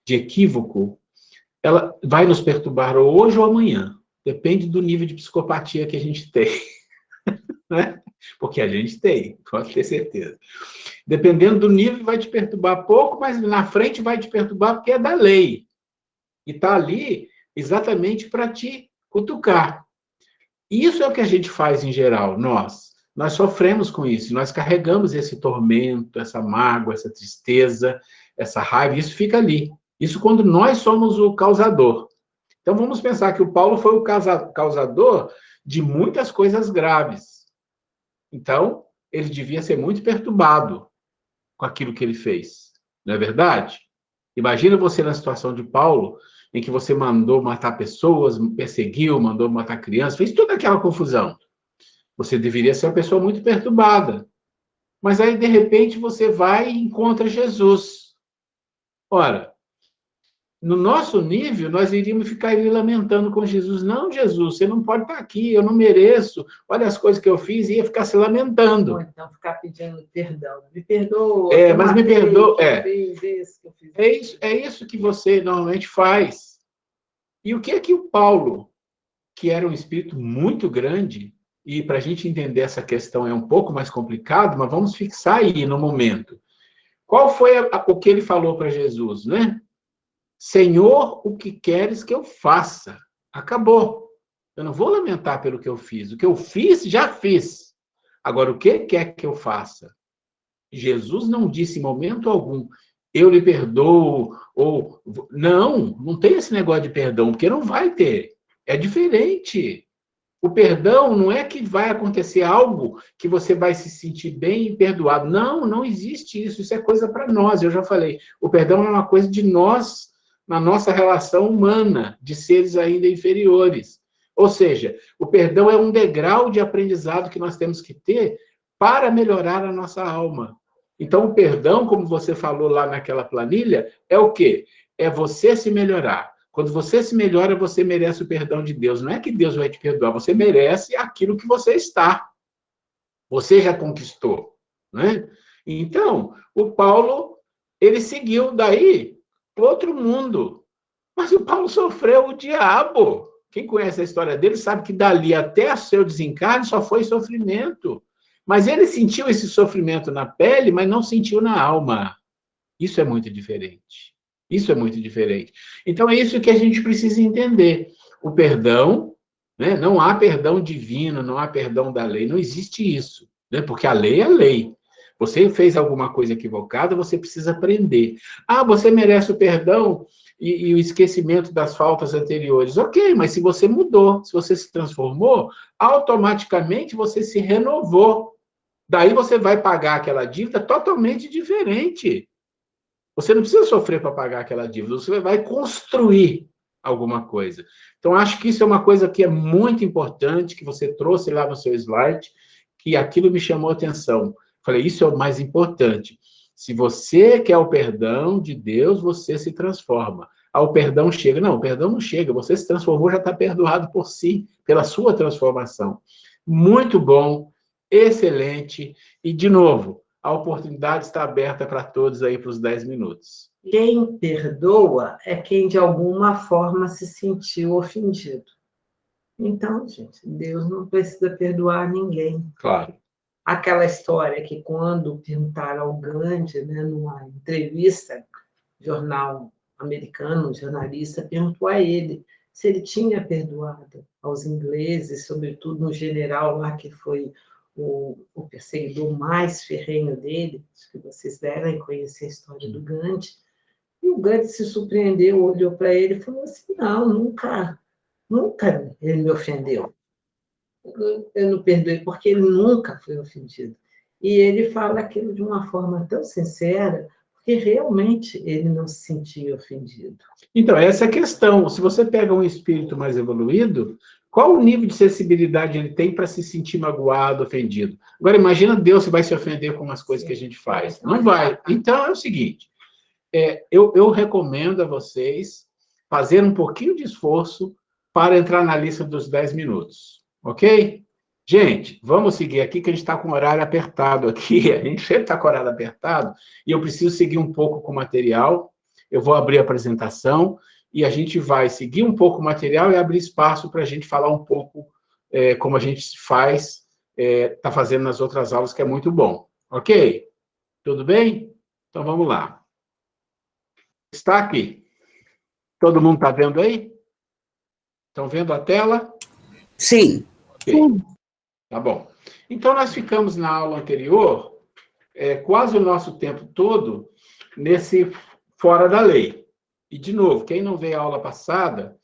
de equívoco, ela vai nos perturbar hoje ou amanhã. Depende do nível de psicopatia que a gente tem. Né? Porque a gente tem, pode ter certeza. Dependendo do nível, vai te perturbar pouco, mas na frente vai te perturbar porque é da lei. E está ali exatamente para te cutucar. Isso é o que a gente faz em geral, nós. Nós sofremos com isso, nós carregamos esse tormento, essa mágoa, essa tristeza, essa raiva, isso fica ali. Isso quando nós somos o causador. Então vamos pensar que o Paulo foi o causador de muitas coisas graves. Então, ele devia ser muito perturbado com aquilo que ele fez. Não é verdade? Imagina você na situação de Paulo, em que você mandou matar pessoas, perseguiu, mandou matar crianças, fez toda aquela confusão. Você deveria ser uma pessoa muito perturbada. Mas aí, de repente, você vai e encontra Jesus. Ora, no nosso nível, nós iríamos ficar ali lamentando com Jesus. Não, Jesus, você não pode estar aqui, eu não mereço. Olha as coisas que eu fiz, e ia ficar se lamentando. Ou então ficar pedindo perdão. Me perdoa. Mas me perdoa. É isso que você normalmente faz. E o que é que o Paulo, que era um espírito muito grande, e para a gente entender essa questão é um pouco mais complicado, mas vamos fixar aí no momento. Qual foi o que ele falou para Jesus, né? Senhor, o que queres que eu faça? Acabou. Eu não vou lamentar pelo que eu fiz. O que eu fiz, já fiz. Agora, o que quer que eu faça? Jesus não disse em momento algum, eu lhe perdoo, ou... Não tem esse negócio de perdão, porque não vai ter. É diferente. O perdão não é que vai acontecer algo que você vai se sentir bem e perdoado. Não existe isso. Isso é coisa para nós. Eu já falei. O perdão é uma coisa de nós, na nossa relação humana, de seres ainda inferiores. Ou seja, o perdão é um degrau de aprendizado que nós temos que ter para melhorar a nossa alma. Então, o perdão, como você falou lá naquela planilha, é o quê? É você se melhorar. Quando você se melhora, você merece o perdão de Deus. Não é que Deus vai te perdoar, você merece aquilo que você está. Você já conquistou, né? Então, o Paulo, ele seguiu daí outro mundo. Mas o Paulo sofreu o diabo. Quem conhece a história dele sabe que dali até o seu desencarne só foi sofrimento. Mas ele sentiu esse sofrimento na pele, mas não sentiu na alma. Isso é muito diferente. Isso é muito diferente. Então, é isso que a gente precisa entender. O perdão, né? Não há perdão divino, não há perdão da lei. Não existe isso, né? Porque a lei é lei. Você fez alguma coisa equivocada, você precisa aprender. Você merece o perdão e o esquecimento das faltas anteriores. Ok, mas se você mudou, se você se transformou, automaticamente você se renovou. Daí você vai pagar aquela dívida totalmente diferente. Você não precisa sofrer para pagar aquela dívida, você vai construir alguma coisa. Então, acho que isso é uma coisa que é muito importante, que você trouxe lá no seu slide, que aquilo me chamou a atenção. Falei, isso é o mais importante. Se você quer o perdão de Deus, você se transforma. O perdão chega. Não, o perdão não chega. Você se transformou, já está perdoado por si, pela sua transformação. Muito bom, excelente. E, de novo, a oportunidade está aberta para todos aí para os 10 minutos. Quem perdoa é quem, de alguma forma, se sentiu ofendido. Então, gente, Deus não precisa perdoar ninguém. Claro. Aquela história que, quando perguntaram ao Gandhi, né, numa entrevista, jornal americano, um jornalista perguntou a ele se ele tinha perdoado aos ingleses, sobretudo no general lá que foi o perseguidor mais ferrenho dele. Acho que vocês devem conhecer a história do Gandhi. E o Gandhi se surpreendeu, olhou para ele e falou assim, não, nunca ele me ofendeu. Eu não perdoei, porque ele nunca foi ofendido. E ele fala aquilo de uma forma tão sincera, porque porque realmente ele não se sentia ofendido. Então, essa é a questão. Se você pega um espírito mais evoluído, qual o nível de sensibilidade ele tem para se sentir magoado, ofendido? Agora, imagina Deus se vai se ofender com as coisas que a gente faz. Não vai. Então, é o seguinte, eu recomendo a vocês fazer um pouquinho de esforço para entrar na lista dos 10 minutos, ok? Gente, vamos seguir aqui, que a gente está com o horário apertado aqui. A gente sempre está com o horário apertado, e eu preciso seguir um pouco com o material. Eu vou abrir a apresentação, e a gente vai seguir um pouco o material e abrir espaço para a gente falar um pouco como a gente faz, está fazendo nas outras aulas, que é muito bom. Ok? Tudo bem? Então, vamos lá. Está aqui. Todo mundo está vendo aí? Estão vendo a tela? Sim. Ok. Tá bom. Então, nós ficamos na aula anterior, quase o nosso tempo todo, nesse fora da lei. E, de novo, quem não veio a aula passada,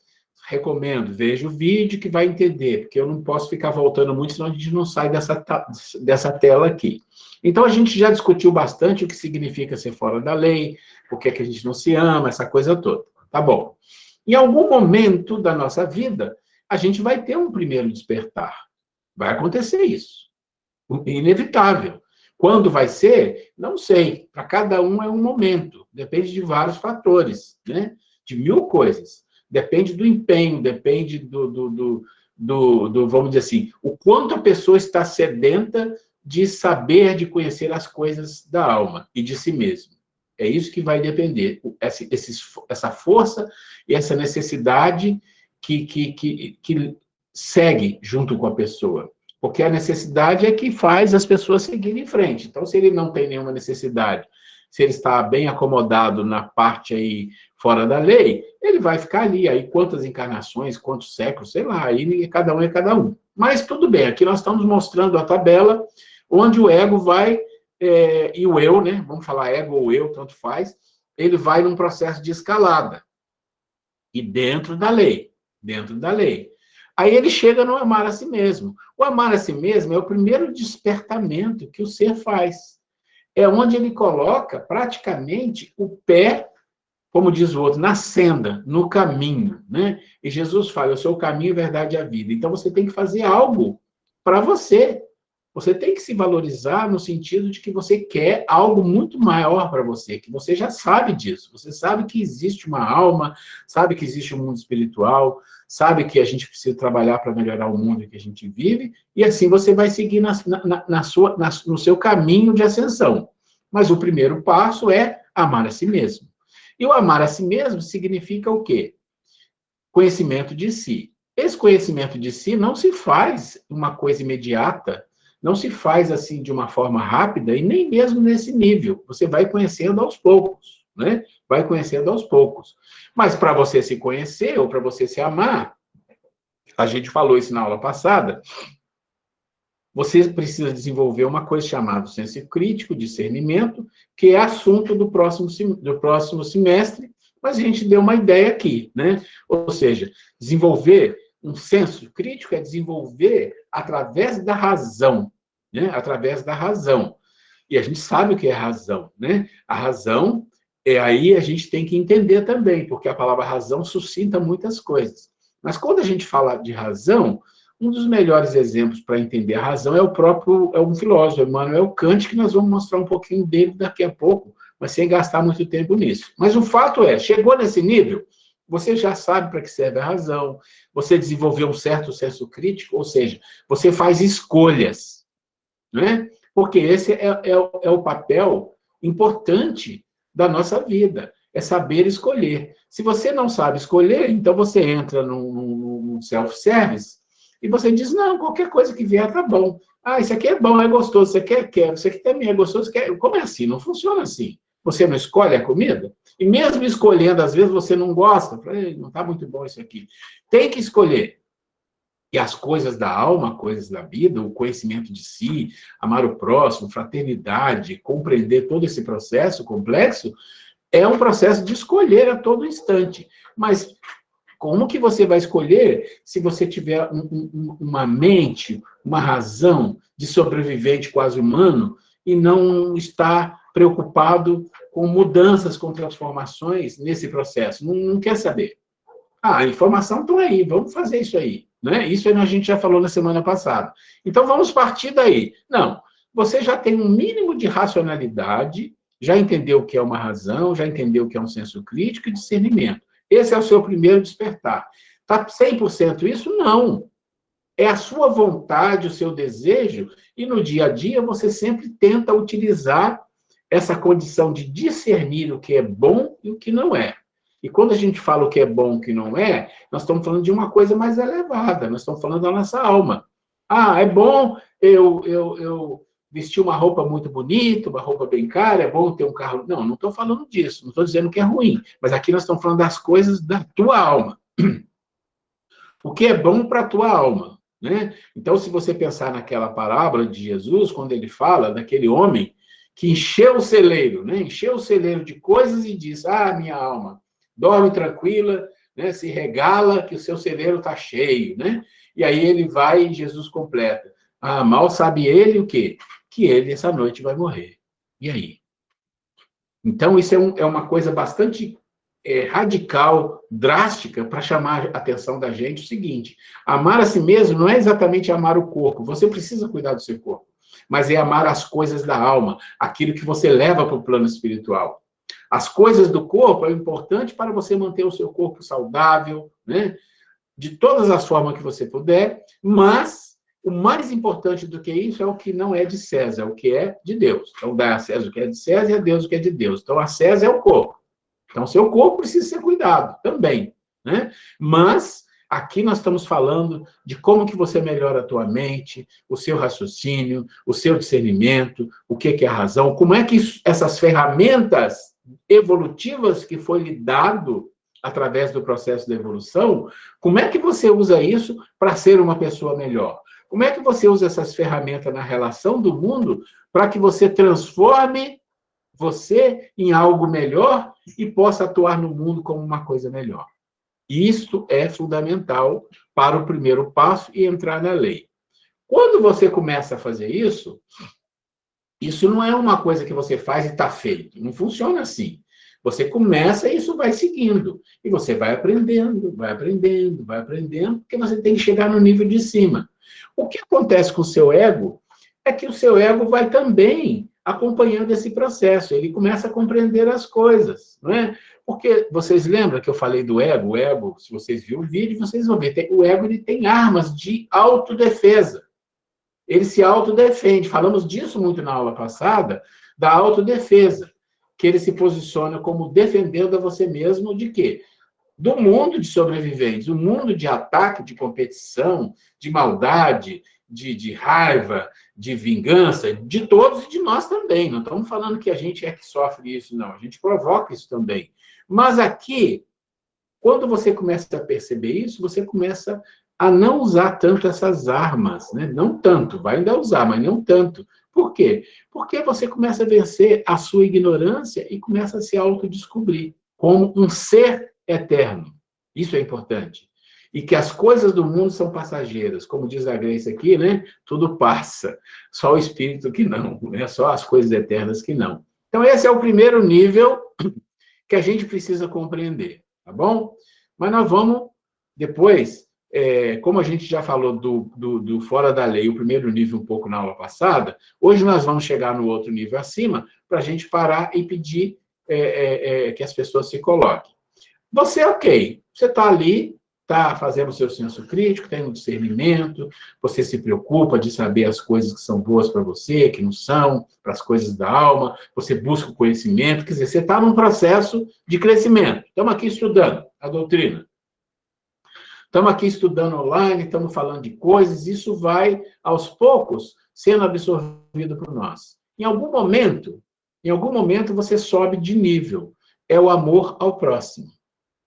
recomendo, veja o vídeo que vai entender, porque eu não posso ficar voltando muito, senão a gente não sai dessa tela aqui. Então, a gente já discutiu bastante o que significa ser fora da lei, por que a gente não se ama, essa coisa toda. Tá bom. Em algum momento da nossa vida, a gente vai ter um primeiro despertar. Vai acontecer isso. Inevitável. Quando vai ser? Não sei. Para cada um é um momento. Depende de vários fatores, né? De 1000 coisas. Depende do empenho, depende vamos dizer assim, o quanto a pessoa está sedenta de saber, de conhecer as coisas da alma e de si mesmo. É isso que vai depender. Essa força e essa necessidade que segue junto com a pessoa. Porque a necessidade é que faz as pessoas seguirem em frente. Então, se ele não tem nenhuma necessidade, se ele está bem acomodado na parte aí fora da lei, ele vai ficar ali. Aí, quantas encarnações, quantos séculos, sei lá, aí cada um é cada um. Mas tudo bem, aqui nós estamos mostrando a tabela onde o ego vai, e o eu, né? Vamos falar ego ou eu, tanto faz, ele vai num processo de escalada. E dentro da lei. Dentro da lei. Aí ele chega no amar a si mesmo. O amar a si mesmo é o primeiro despertamento que o ser faz. É onde ele coloca, praticamente, o pé, como diz o outro, na senda, no caminho, né? E Jesus fala, eu sou o caminho, a verdade e a vida. Então, você tem que fazer algo para você. Você tem que se valorizar no sentido de que você quer algo muito maior para você, que você já sabe disso. Você sabe que existe uma alma, sabe que existe um mundo espiritual, sabe que a gente precisa trabalhar para melhorar o mundo em que a gente vive, e assim você vai seguir no seu caminho de ascensão. Mas o primeiro passo é amar a si mesmo. E o amar a si mesmo significa o quê? Conhecimento de si. Esse conhecimento de si não se faz uma coisa imediata, não se faz assim de uma forma rápida e nem mesmo nesse nível. Você vai conhecendo aos poucos, né? Vai conhecendo aos poucos. Mas para você se conhecer ou para você se amar, a gente falou isso na aula passada, você precisa desenvolver uma coisa chamada senso crítico, discernimento, que é assunto do próximo semestre, mas a gente deu uma ideia aqui, né? Ou seja, desenvolver um senso crítico é desenvolver através da razão, né? Através da razão. E a gente sabe o que é razão, né? A razão, aí a gente tem que entender também, porque a palavra razão suscita muitas coisas. Mas quando a gente fala de razão, um dos melhores exemplos para entender a razão é um filósofo, Immanuel Kant, que nós vamos mostrar um pouquinho dele daqui a pouco, mas sem gastar muito tempo nisso. Mas o fato é, chegou nesse nível, você já sabe para que serve a razão, você desenvolveu um certo senso crítico, ou seja, você faz escolhas, né? Porque esse é o papel importante da nossa vida, é saber escolher. Se você não sabe escolher, então você entra num self-service e você diz, não, qualquer coisa que vier tá bom. Ah, isso aqui é bom, é gostoso, isso aqui quero, isso aqui também é gostoso, quero. Como é assim? Não funciona assim. Você não escolhe a comida? E mesmo escolhendo, às vezes você não gosta, não está muito bom isso aqui. Tem que escolher. E as coisas da alma, coisas da vida, o conhecimento de si, amar o próximo, fraternidade, compreender todo esse processo complexo, é um processo de escolher a todo instante. Mas como que você vai escolher se você tiver uma mente, uma razão de sobrevivente quase humano e não está preocupado com mudanças, com transformações nesse processo. Não quer saber. Ah, a informação está aí, vamos fazer isso aí. Né? Isso a gente já falou na semana passada. Então, vamos partir daí. Não, você já tem um mínimo de racionalidade, já entendeu o que é uma razão, já entendeu o que é um senso crítico e discernimento. Esse é o seu primeiro despertar. Está 100% isso? Não. É a sua vontade, o seu desejo, e no dia a dia você sempre tenta utilizar essa condição de discernir o que é bom e o que não é. E quando a gente fala o que é bom e o que não é, nós estamos falando de uma coisa mais elevada, nós estamos falando da nossa alma. Ah, é bom eu vestir uma roupa muito bonita, uma roupa bem cara, é bom ter um carro... Não estou falando disso, não estou dizendo que é ruim, mas aqui nós estamos falando das coisas da tua alma. O que é bom para a tua alma, né? Então, se você pensar naquela parábola de Jesus, quando ele fala daquele homem que encheu o celeiro, né? Encheu o celeiro de coisas e diz, minha alma, dorme tranquila, né? Se regala que o seu celeiro está cheio, né? E aí ele vai e Jesus completa. Mal sabe ele o quê? Que ele, essa noite, vai morrer. E aí? Então, isso é uma coisa bastante radical, drástica, para chamar a atenção da gente o seguinte: amar a si mesmo não é exatamente amar o corpo, você precisa cuidar do seu corpo, mas é amar as coisas da alma, aquilo que você leva para o plano espiritual. As coisas do corpo é importante para você manter o seu corpo saudável, né? De todas as formas que você puder, mas o mais importante do que isso é o que não é de César, é o que é de Deus. Então, dá a César o que é de César e a Deus o que é de Deus. Então, a César é o corpo. Então, seu corpo precisa ser cuidado também, né? Mas aqui nós estamos falando de como que você melhora a tua mente, o seu raciocínio, o seu discernimento, o que é a razão, como é que essas ferramentas evolutivas que foi lhe dado através do processo da evolução, como é que você usa isso para ser uma pessoa melhor? Como é que você usa essas ferramentas na relação do mundo para que você transforme você em algo melhor e possa atuar no mundo como uma coisa melhor? Isto é fundamental para o primeiro passo e entrar na lei. Quando você começa a fazer isso, isso não é uma coisa que você faz e está feito. Não funciona assim. Você começa e isso vai seguindo. E você vai aprendendo, porque você tem que chegar no nível de cima. O que acontece com o seu ego é que o seu ego vai também acompanhando esse processo. Ele começa a compreender as coisas, não é? Porque vocês lembram que eu falei do ego? O ego, se vocês viram o vídeo, vocês vão ver. O ego ele tem armas de autodefesa. Ele se autodefende. Falamos disso muito na aula passada, da autodefesa, que ele se posiciona como defendendo a você mesmo de quê? Do mundo de sobreviventes, o mundo de ataque, de competição, de maldade, de raiva, de vingança, de todos e de nós também. Não estamos falando que a gente é que sofre isso, não. A gente provoca isso também. Mas aqui, quando você começa a perceber isso, você começa a não usar tanto essas armas, né? Não tanto, vai ainda usar, mas não tanto. Por quê? Porque você começa a vencer a sua ignorância e começa a se autodescobrir como um ser eterno. Isso é importante. E que as coisas do mundo são passageiras. Como diz a Grace aqui, né? Tudo passa. Só o espírito que não, né? Só as coisas eternas que não. Então, esse é o primeiro nível que a gente precisa compreender, tá bom? Mas nós vamos, depois, como a gente já falou do fora da lei, o primeiro nível um pouco na aula passada, hoje nós vamos chegar no outro nível acima para a gente parar e pedir que as pessoas se coloquem. Você, ok, você está ali, está fazendo o seu senso crítico, tem um discernimento, você se preocupa de saber as coisas que são boas para você, que não são, para as coisas da alma, você busca o conhecimento, quer dizer, você está num processo de crescimento. Estamos aqui estudando a doutrina. Estamos aqui estudando online, estamos falando de coisas, isso vai, aos poucos, sendo absorvido por nós. Em algum momento, você sobe de nível. É o amor ao próximo.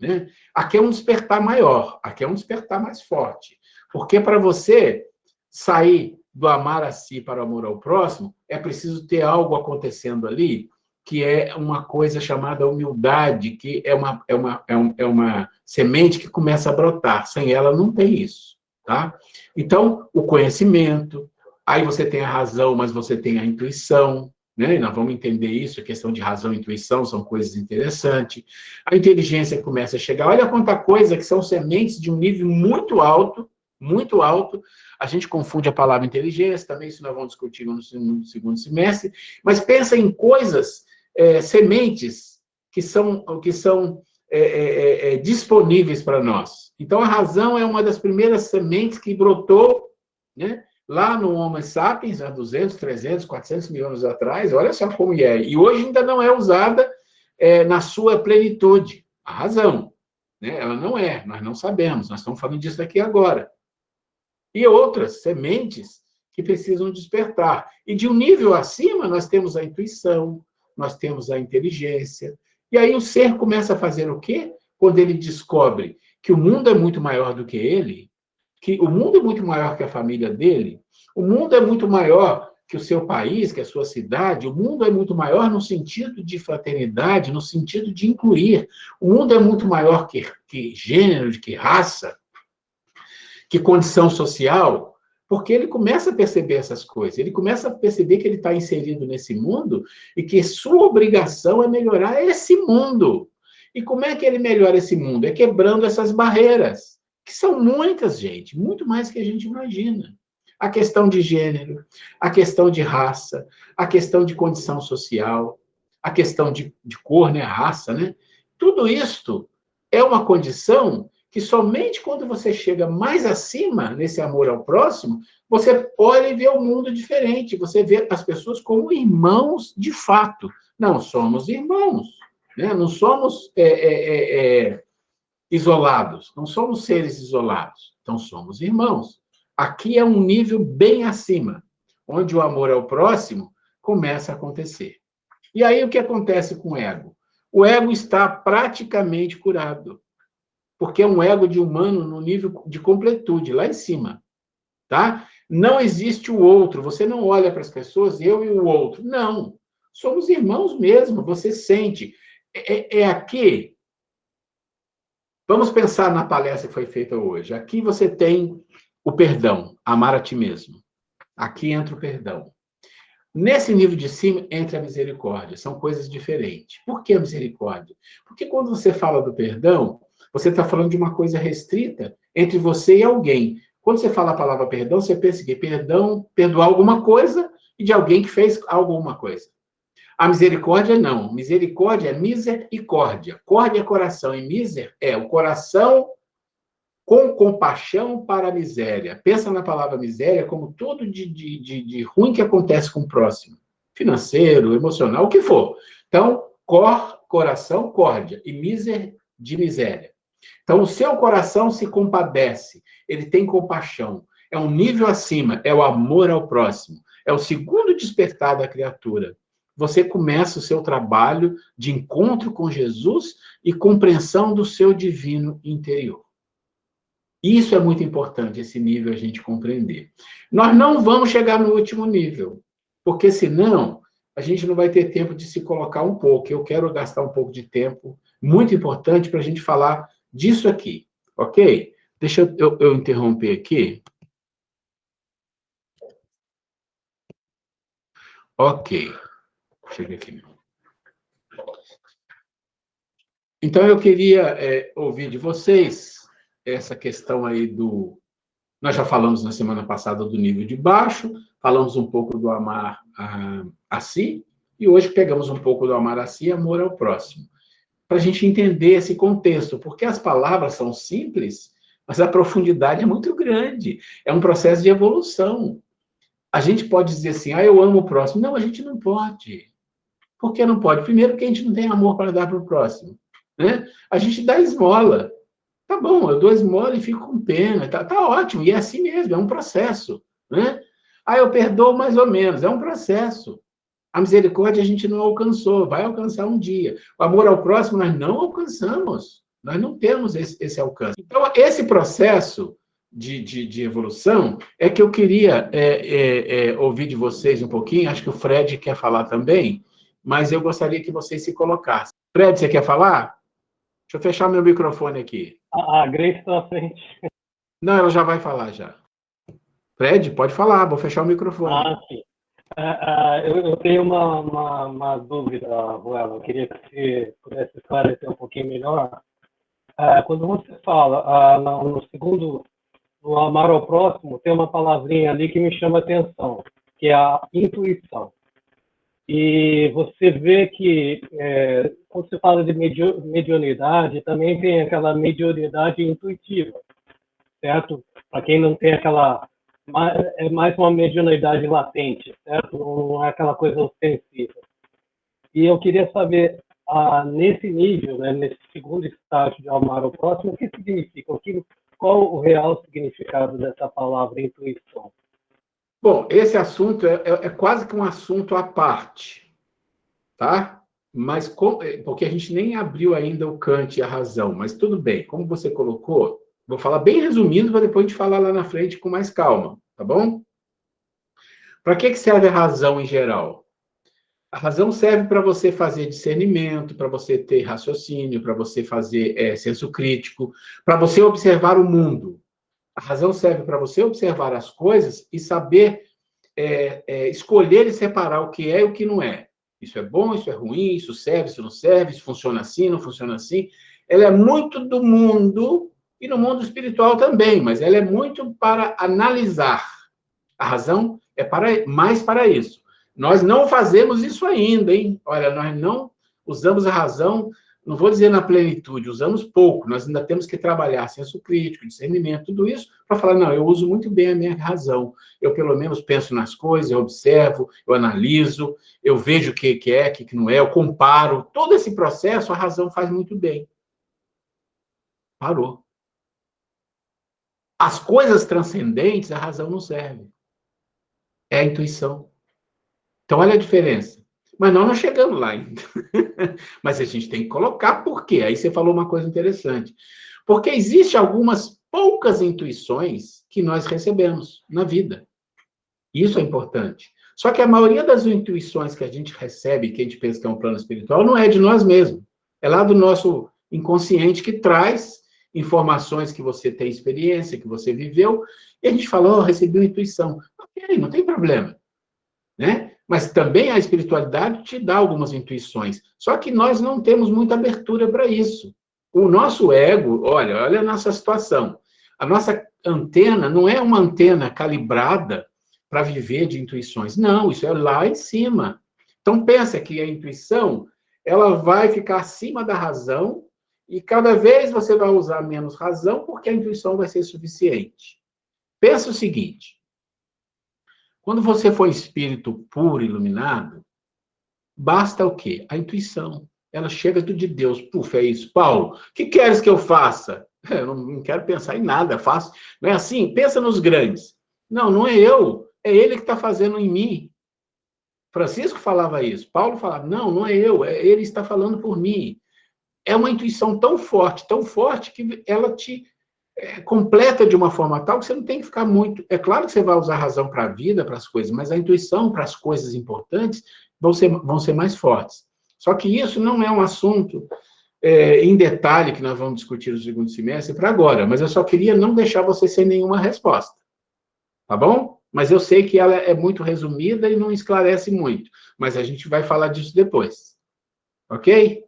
Né? Aqui é um despertar maior, aqui é um despertar mais forte. Porque para você sair do amar a si para o amor ao próximo, é preciso ter algo acontecendo ali, que é uma coisa chamada humildade, que é uma semente que começa a brotar. Sem ela, não tem isso. Tá? Então, o conhecimento, aí você tem a razão, mas você tem a intuição, né? E nós vamos entender isso, a questão de razão e intuição são coisas interessantes. A inteligência começa a chegar. Olha quanta coisa que são sementes de um nível muito alto, muito alto. A gente confunde a palavra inteligência, também isso nós vamos discutir no segundo semestre, mas pensa em coisas, sementes, que são disponíveis para nós. Então, a razão é uma das primeiras sementes que brotou, né, lá no Homo sapiens, há 200, 300, 400 mil anos atrás. Olha só como é. E hoje ainda não é usada na sua plenitude. A razão, né? Ela não é, nós não sabemos, nós estamos falando disso aqui agora. E outras sementes que precisam despertar. E de um nível acima, nós temos a intuição, nós temos a inteligência. E aí o ser começa a fazer o quê? Quando ele descobre que o mundo é muito maior do que ele, que o mundo é muito maior que a família dele, o mundo é muito maior que o seu país, que a sua cidade, o mundo é muito maior no sentido de fraternidade, no sentido de incluir. O mundo é muito maior que gênero, que raça, que condição social, porque ele começa a perceber essas coisas, ele começa a perceber que ele está inserido nesse mundo e que sua obrigação é melhorar esse mundo. E como é que ele melhora esse mundo? É quebrando essas barreiras, que são muitas, gente, muito mais que a gente imagina. A questão de gênero, a questão de raça, a questão de condição social, a questão de cor, né, raça, né? Tudo isto é uma condição que somente quando você chega mais acima, nesse amor ao próximo, você pode ver o mundo diferente, você vê as pessoas como irmãos de fato. Não somos irmãos, né? Não somos isolados, não somos seres isolados, então somos irmãos. Aqui é um nível bem acima, onde o amor ao próximo começa a acontecer. E aí o que acontece com o ego? O ego está praticamente curado, porque é um ego de humano no nível de completude, lá em cima, tá? Não existe o outro, você não olha para as pessoas, eu e o outro. Não, somos irmãos mesmo, você sente. Aqui, vamos pensar na palestra que foi feita hoje. Aqui você tem o perdão, amar a ti mesmo. Aqui entra o perdão. Nesse nível de cima, entra a misericórdia. São coisas diferentes. Por que a misericórdia? Porque quando você fala do perdão, você está falando de uma coisa restrita entre você e alguém. Quando você fala a palavra perdão, você pensa que perdão, perdoar alguma coisa e de alguém que fez alguma coisa. A misericórdia, não. Misericórdia é misericórdia. Córdia é coração e miser é o coração com compaixão para a miséria. Pensa na palavra miséria como tudo de ruim que acontece com o próximo. Financeiro, emocional, o que for. Então, coração, córdia. E miser, de miséria. Então, o seu coração se compadece. Ele tem compaixão. É um nível acima. É o amor ao próximo. É o segundo despertar da criatura. Você começa o seu trabalho de encontro com Jesus e compreensão do seu divino interior. Isso é muito importante, esse nível a gente compreender. Nós não vamos chegar no último nível, porque senão a gente não vai ter tempo de se colocar um pouco. Eu quero gastar um pouco de tempo, muito importante, para a gente falar disso aqui, ok? Deixa eu interromper aqui. Ok. Chega aqui. Então, eu queria ouvir de vocês essa questão aí do... Nós já falamos na semana passada do nível de baixo, falamos um pouco do amar a si, e hoje pegamos um pouco do amar a si e amor ao próximo, para a gente entender esse contexto, porque as palavras são simples, mas a profundidade é muito grande, é um processo de evolução. A gente pode dizer assim, eu amo o próximo. Não, a gente não pode. Por que não pode? Primeiro, porque a gente não tem amor para dar para o próximo, né? A gente dá esmola. Tá bom, eu dou esmola e fico com pena, tá ótimo, e é assim mesmo, é um processo, né? Eu perdoo mais ou menos, é um processo. A misericórdia a gente não alcançou, vai alcançar um dia. O amor ao próximo nós não alcançamos, nós não temos esse alcance. Então, esse processo de evolução é que eu queria ouvir de vocês um pouquinho, acho que o Fred quer falar também, mas eu gostaria que vocês se colocassem. Fred, você quer falar? Deixa eu fechar meu microfone aqui. A Grace está à frente. Não, ela já vai falar já. Fred, pode falar, vou fechar o microfone. Sim. Eu tenho uma dúvida, Ruela. Eu queria que você pudesse esclarecer um pouquinho melhor. Quando você fala no segundo, no amar ao próximo, tem uma palavrinha ali que me chama a atenção, que é a intuição. E você vê que, quando você fala de mediunidade, também tem aquela mediunidade intuitiva, certo? Para quem não tem aquela... É mais uma mediunidade latente, certo? Não é aquela coisa ostensiva. E eu queria saber, nesse nível, né, nesse segundo estágio de amar o próximo, o que significa? Qual o real significado dessa palavra intuição? Bom, esse assunto é quase que um assunto à parte, tá? Mas porque a gente nem abriu ainda o Kant e a razão, mas tudo bem, como você colocou, vou falar bem resumindo para depois a gente falar lá na frente com mais calma, tá bom? Para que serve a razão em geral? A razão serve para você fazer discernimento, para você ter raciocínio, para você fazer senso crítico, para você observar o mundo. A razão serve para você observar as coisas e saber escolher e separar o que é e o que não é. Isso é bom, isso é ruim, isso serve, isso não serve, isso funciona assim, não funciona assim. Ela é muito do mundo e no mundo espiritual também, mas ela é muito para analisar. A razão é mais para isso. Nós não fazemos isso ainda, hein? Olha, nós não usamos a razão, não vou dizer na plenitude, usamos pouco. Nós ainda temos que trabalhar senso crítico, discernimento, tudo isso, para falar, não, eu uso muito bem a minha razão. Eu, pelo menos, penso nas coisas, eu observo, eu analiso, eu vejo o que é, o que não é, eu comparo. Todo esse processo, a razão faz muito bem. Parou. As coisas transcendentes, a razão não serve. É a intuição. Então, olha a diferença. Mas nós não chegamos lá ainda. Mas a gente tem que colocar por quê. Aí você falou uma coisa interessante. Porque existem algumas poucas intuições que nós recebemos na vida. Isso é importante. Só que a maioria das intuições que a gente recebe, que a gente pensa que é um plano espiritual, não é de nós mesmos. É lá do nosso inconsciente que traz informações que você tem experiência, que você viveu, e a gente fala, recebi uma intuição. Ok, não tem problema. Né? Mas também a espiritualidade te dá algumas intuições. Só que nós não temos muita abertura para isso. O nosso ego, olha a nossa situação. A nossa antena não é uma antena calibrada para viver de intuições. Não, isso é lá em cima. Então, pensa que a intuição, ela vai ficar acima da razão e cada vez você vai usar menos razão porque a intuição vai ser suficiente. Pensa o seguinte, quando você for espírito puro, iluminado, basta o quê? A intuição. Ela chega de Deus. Puf, é isso. Paulo, o que queres que eu faça? Eu não quero pensar em nada, faço. Não é assim? Pensa nos grandes. Não, não é eu. É ele que está fazendo em mim. Francisco falava isso. Paulo falava, não é eu. Ele está falando por mim. É uma intuição tão forte que ela te completa de uma forma tal que você não tem que ficar muito... É claro que você vai usar a razão para a vida, para as coisas, mas a intuição para as coisas importantes vão ser mais fortes. Só que isso não é um assunto em detalhe que nós vamos discutir no segundo semestre para agora, mas eu só queria não deixar você sem nenhuma resposta. Tá bom? Mas eu sei que ela é muito resumida e não esclarece muito, mas a gente vai falar disso depois. Ok?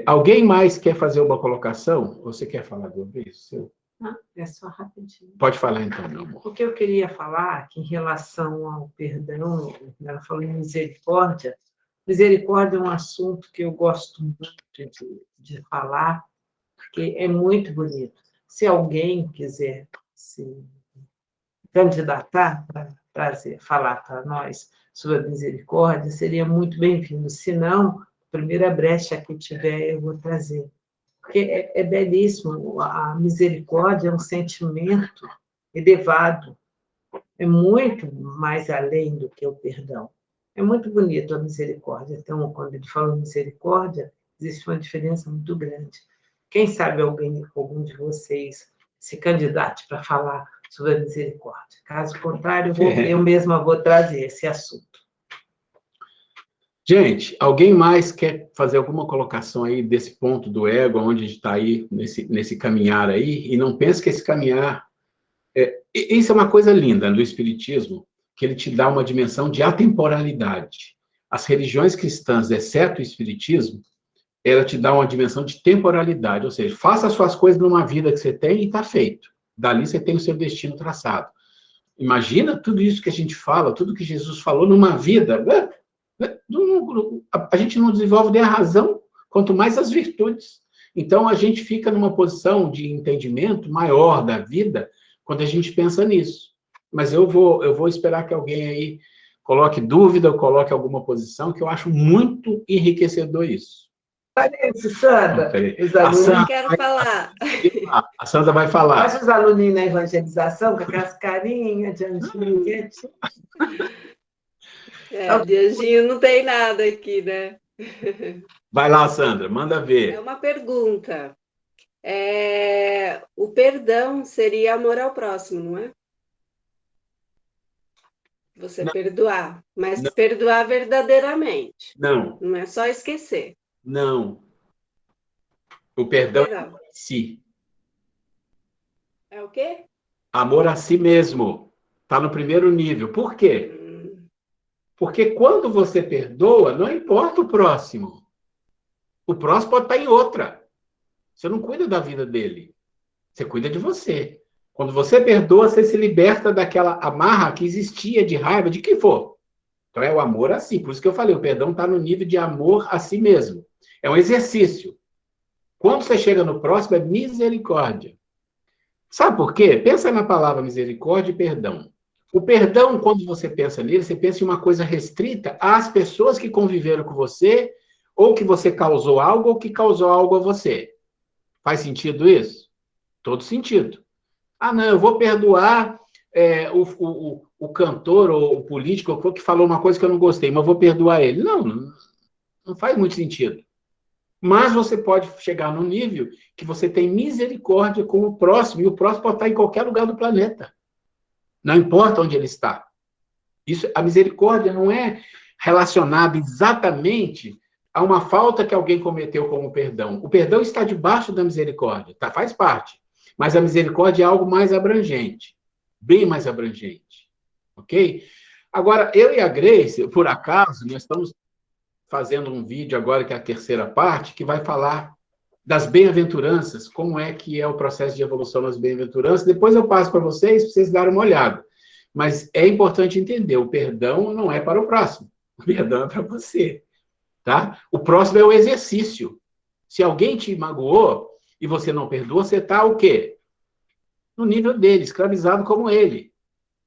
Alguém mais quer fazer uma colocação? Você quer falar sobre isso? É só rapidinho. Pode falar, então, meu amor. O que eu queria falar, que em relação ao perdão, ela falou em misericórdia. Misericórdia é um assunto que eu gosto muito de falar, porque é muito bonito. Se alguém quiser se candidatar para falar para nós sobre a misericórdia, seria muito bem-vindo. Se não, a primeira brecha que tiver, eu vou trazer. Porque é belíssimo, a misericórdia é um sentimento elevado, é muito mais além do que o perdão. É muito bonito a misericórdia. Então, quando ele fala misericórdia, existe uma diferença muito grande. Quem sabe algum de vocês se candidate para falar sobre a misericórdia. Caso contrário, eu mesma vou trazer esse assunto. Gente, alguém mais quer fazer alguma colocação aí desse ponto do ego, onde a gente está aí, nesse caminhar aí, e não pense que esse caminhar... Isso é uma coisa linda do Espiritismo, que ele te dá uma dimensão de atemporalidade. As religiões cristãs, exceto o espiritismo, ela te dá uma dimensão de temporalidade, ou seja, faça as suas coisas numa vida que você tem e está feito. Dali você tem o seu destino traçado. Imagina tudo isso que a gente fala, tudo que Jesus falou numa vida. A gente não desenvolve nem a razão, quanto mais as virtudes. Então, a gente fica numa posição de entendimento maior da vida quando a gente pensa nisso. Mas eu vou esperar que alguém aí coloque dúvida ou coloque alguma posição, que eu acho muito enriquecedor isso. Parece, Sandra. Os alunos... Eu quero falar. A Sandra vai falar. Mas os alunos na evangelização, com aquelas carinhas de anjinho quietinho. De anjinho não tem nada aqui, né? Vai lá, Sandra, manda ver. É uma pergunta. O perdão seria amor ao próximo, não é? Você não. Perdoar, mas não. Perdoar verdadeiramente. Não. Não é só esquecer. Não. O perdão é a si. É o quê? Amor a si mesmo. Está no primeiro nível. Por quê? Porque quando você perdoa, não importa o próximo. O próximo pode estar em outra. Você não cuida da vida dele. Você cuida de você. Quando você perdoa, você se liberta daquela amarra que existia de raiva, de quem for. Então é o amor a si. Por isso que eu falei, o perdão está no nível de amor a si mesmo. É um exercício. Quando você chega no próximo, é misericórdia. Sabe por quê? Pensa na palavra misericórdia e perdão. O perdão, quando você pensa nele, você pensa em uma coisa restrita às pessoas que conviveram com você, ou que você causou algo, ou que causou algo a você. Faz sentido isso? Todo sentido. Ah, não, eu vou perdoar o cantor ou o político que falou uma coisa que eu não gostei, mas eu vou perdoar ele. Não faz muito sentido. Mas você pode chegar num nível que você tem misericórdia com o próximo, e o próximo pode estar em qualquer lugar do planeta. Não importa onde ele está. A misericórdia não é relacionada exatamente a uma falta que alguém cometeu como perdão. O perdão está debaixo da misericórdia, faz parte. Mas a misericórdia é algo mais abrangente, bem mais abrangente. Ok? Agora, eu e a Grace, por acaso, nós estamos fazendo um vídeo agora, que é a terceira parte, que vai falar das bem-aventuranças, como é que é o processo de evolução nas bem-aventuranças. Depois eu passo para vocês darem uma olhada. Mas é importante entender, o perdão não é para o próximo, o perdão é para você. Tá? O próximo é o exercício. Se alguém te magoou e você não perdoa, você está o quê? No nível dele, escravizado como ele.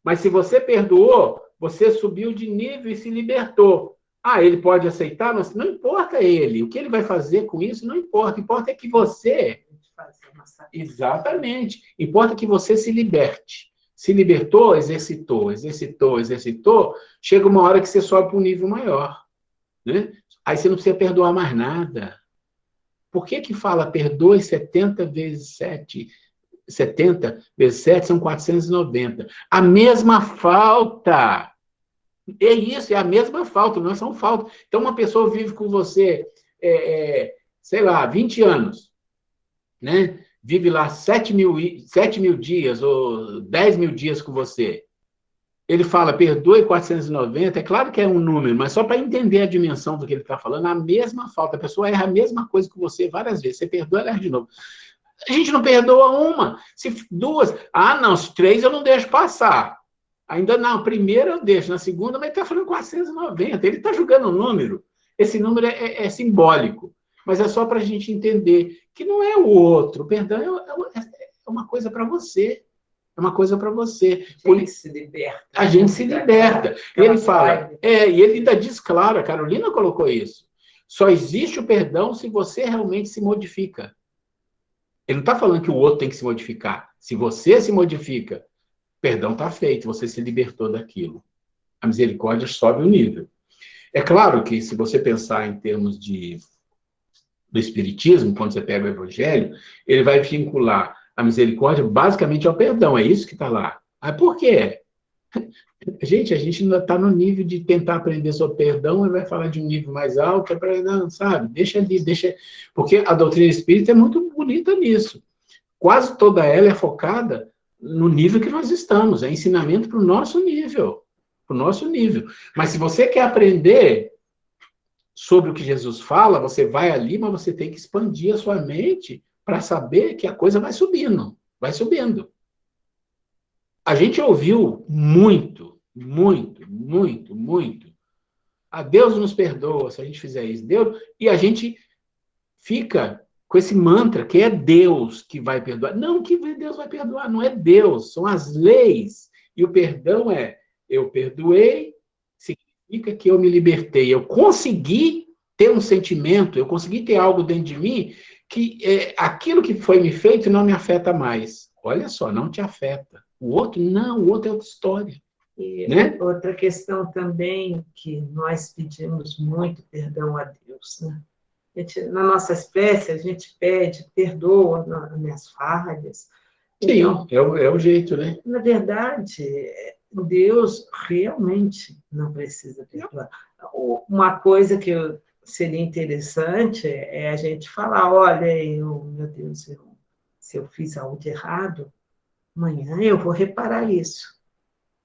Mas se você perdoou, você subiu de nível e se libertou. Ah, ele pode aceitar? Não importa ele. O que ele vai fazer com isso não importa. Importa é que você... Exatamente. Importa que você se liberte. Se libertou, exercitou. Chega uma hora que você sobe para um nível maior. Né? Aí você não precisa perdoar mais nada. Por que fala perdoe 70 vezes 7? 70 vezes 7 são 490. A mesma falta. É isso, é a mesma falta, não são faltas. Então, uma pessoa vive com você, sei lá, 20 anos, né? Vive lá 7 mil dias ou 10 mil dias com você. Ele fala, perdoe 490, é claro que é um número, mas só para entender a dimensão do que ele está falando, a mesma falta. A pessoa erra a mesma coisa que você várias vezes. Você perdoa, ela erra de novo. A gente não perdoa uma, se duas. Ah, não, se 3 eu não deixo passar. Ainda na primeira eu deixo, na segunda, mas está falando 490. Ele está jogando um número. Esse número é simbólico, mas é só para a gente entender que não é o outro. O perdão é uma coisa para você. É uma coisa para você. A gente se liberta. A gente se liberta. E ele fala, e ele ainda diz claro, a Carolina colocou isso. Só existe o perdão se você realmente se modifica. Ele não está falando que o outro tem que se modificar. Se você se modifica, o perdão está feito, você se libertou daquilo. A misericórdia sobe o nível. É claro que, se você pensar em termos do Espiritismo, quando você pega o Evangelho, ele vai vincular a misericórdia basicamente ao perdão. É isso que está lá. Mas por quê? Gente, a gente ainda está no nível de tentar aprender sobre perdão e vai falar de um nível mais alto, não, sabe? Deixa ali, deixa... Porque a doutrina espírita é muito bonita nisso. Quase toda ela é focada no nível que nós estamos, é ensinamento para o nosso nível. para o nosso nível. Mas se você quer aprender sobre o que Jesus fala, você vai ali, mas você tem que expandir a sua mente para saber que a coisa vai subindo, vai subindo. A gente ouviu muito, muito, muito, muito. A Deus nos perdoa se a gente fizer isso. Deus, e a gente fica com esse mantra que é Deus que vai perdoar. Não que Deus vai perdoar, não é Deus, são as leis. E o perdão é, eu perdoei, significa que eu me libertei. Eu consegui ter um sentimento, eu consegui ter algo dentro de mim que aquilo que foi me feito não me afeta mais. Olha só, não te afeta. O outro, não, o outro é outra história. E né? outra questão também que nós pedimos muito perdão a Deus, né? Na nossa espécie, a gente pede, perdoa nas minhas falhas. Então, sim, é o jeito, né? Na verdade, Deus realmente não precisa perdoar. Uma coisa que seria interessante é a gente falar, olha, meu Deus, se eu fiz algo de errado, amanhã eu vou reparar isso.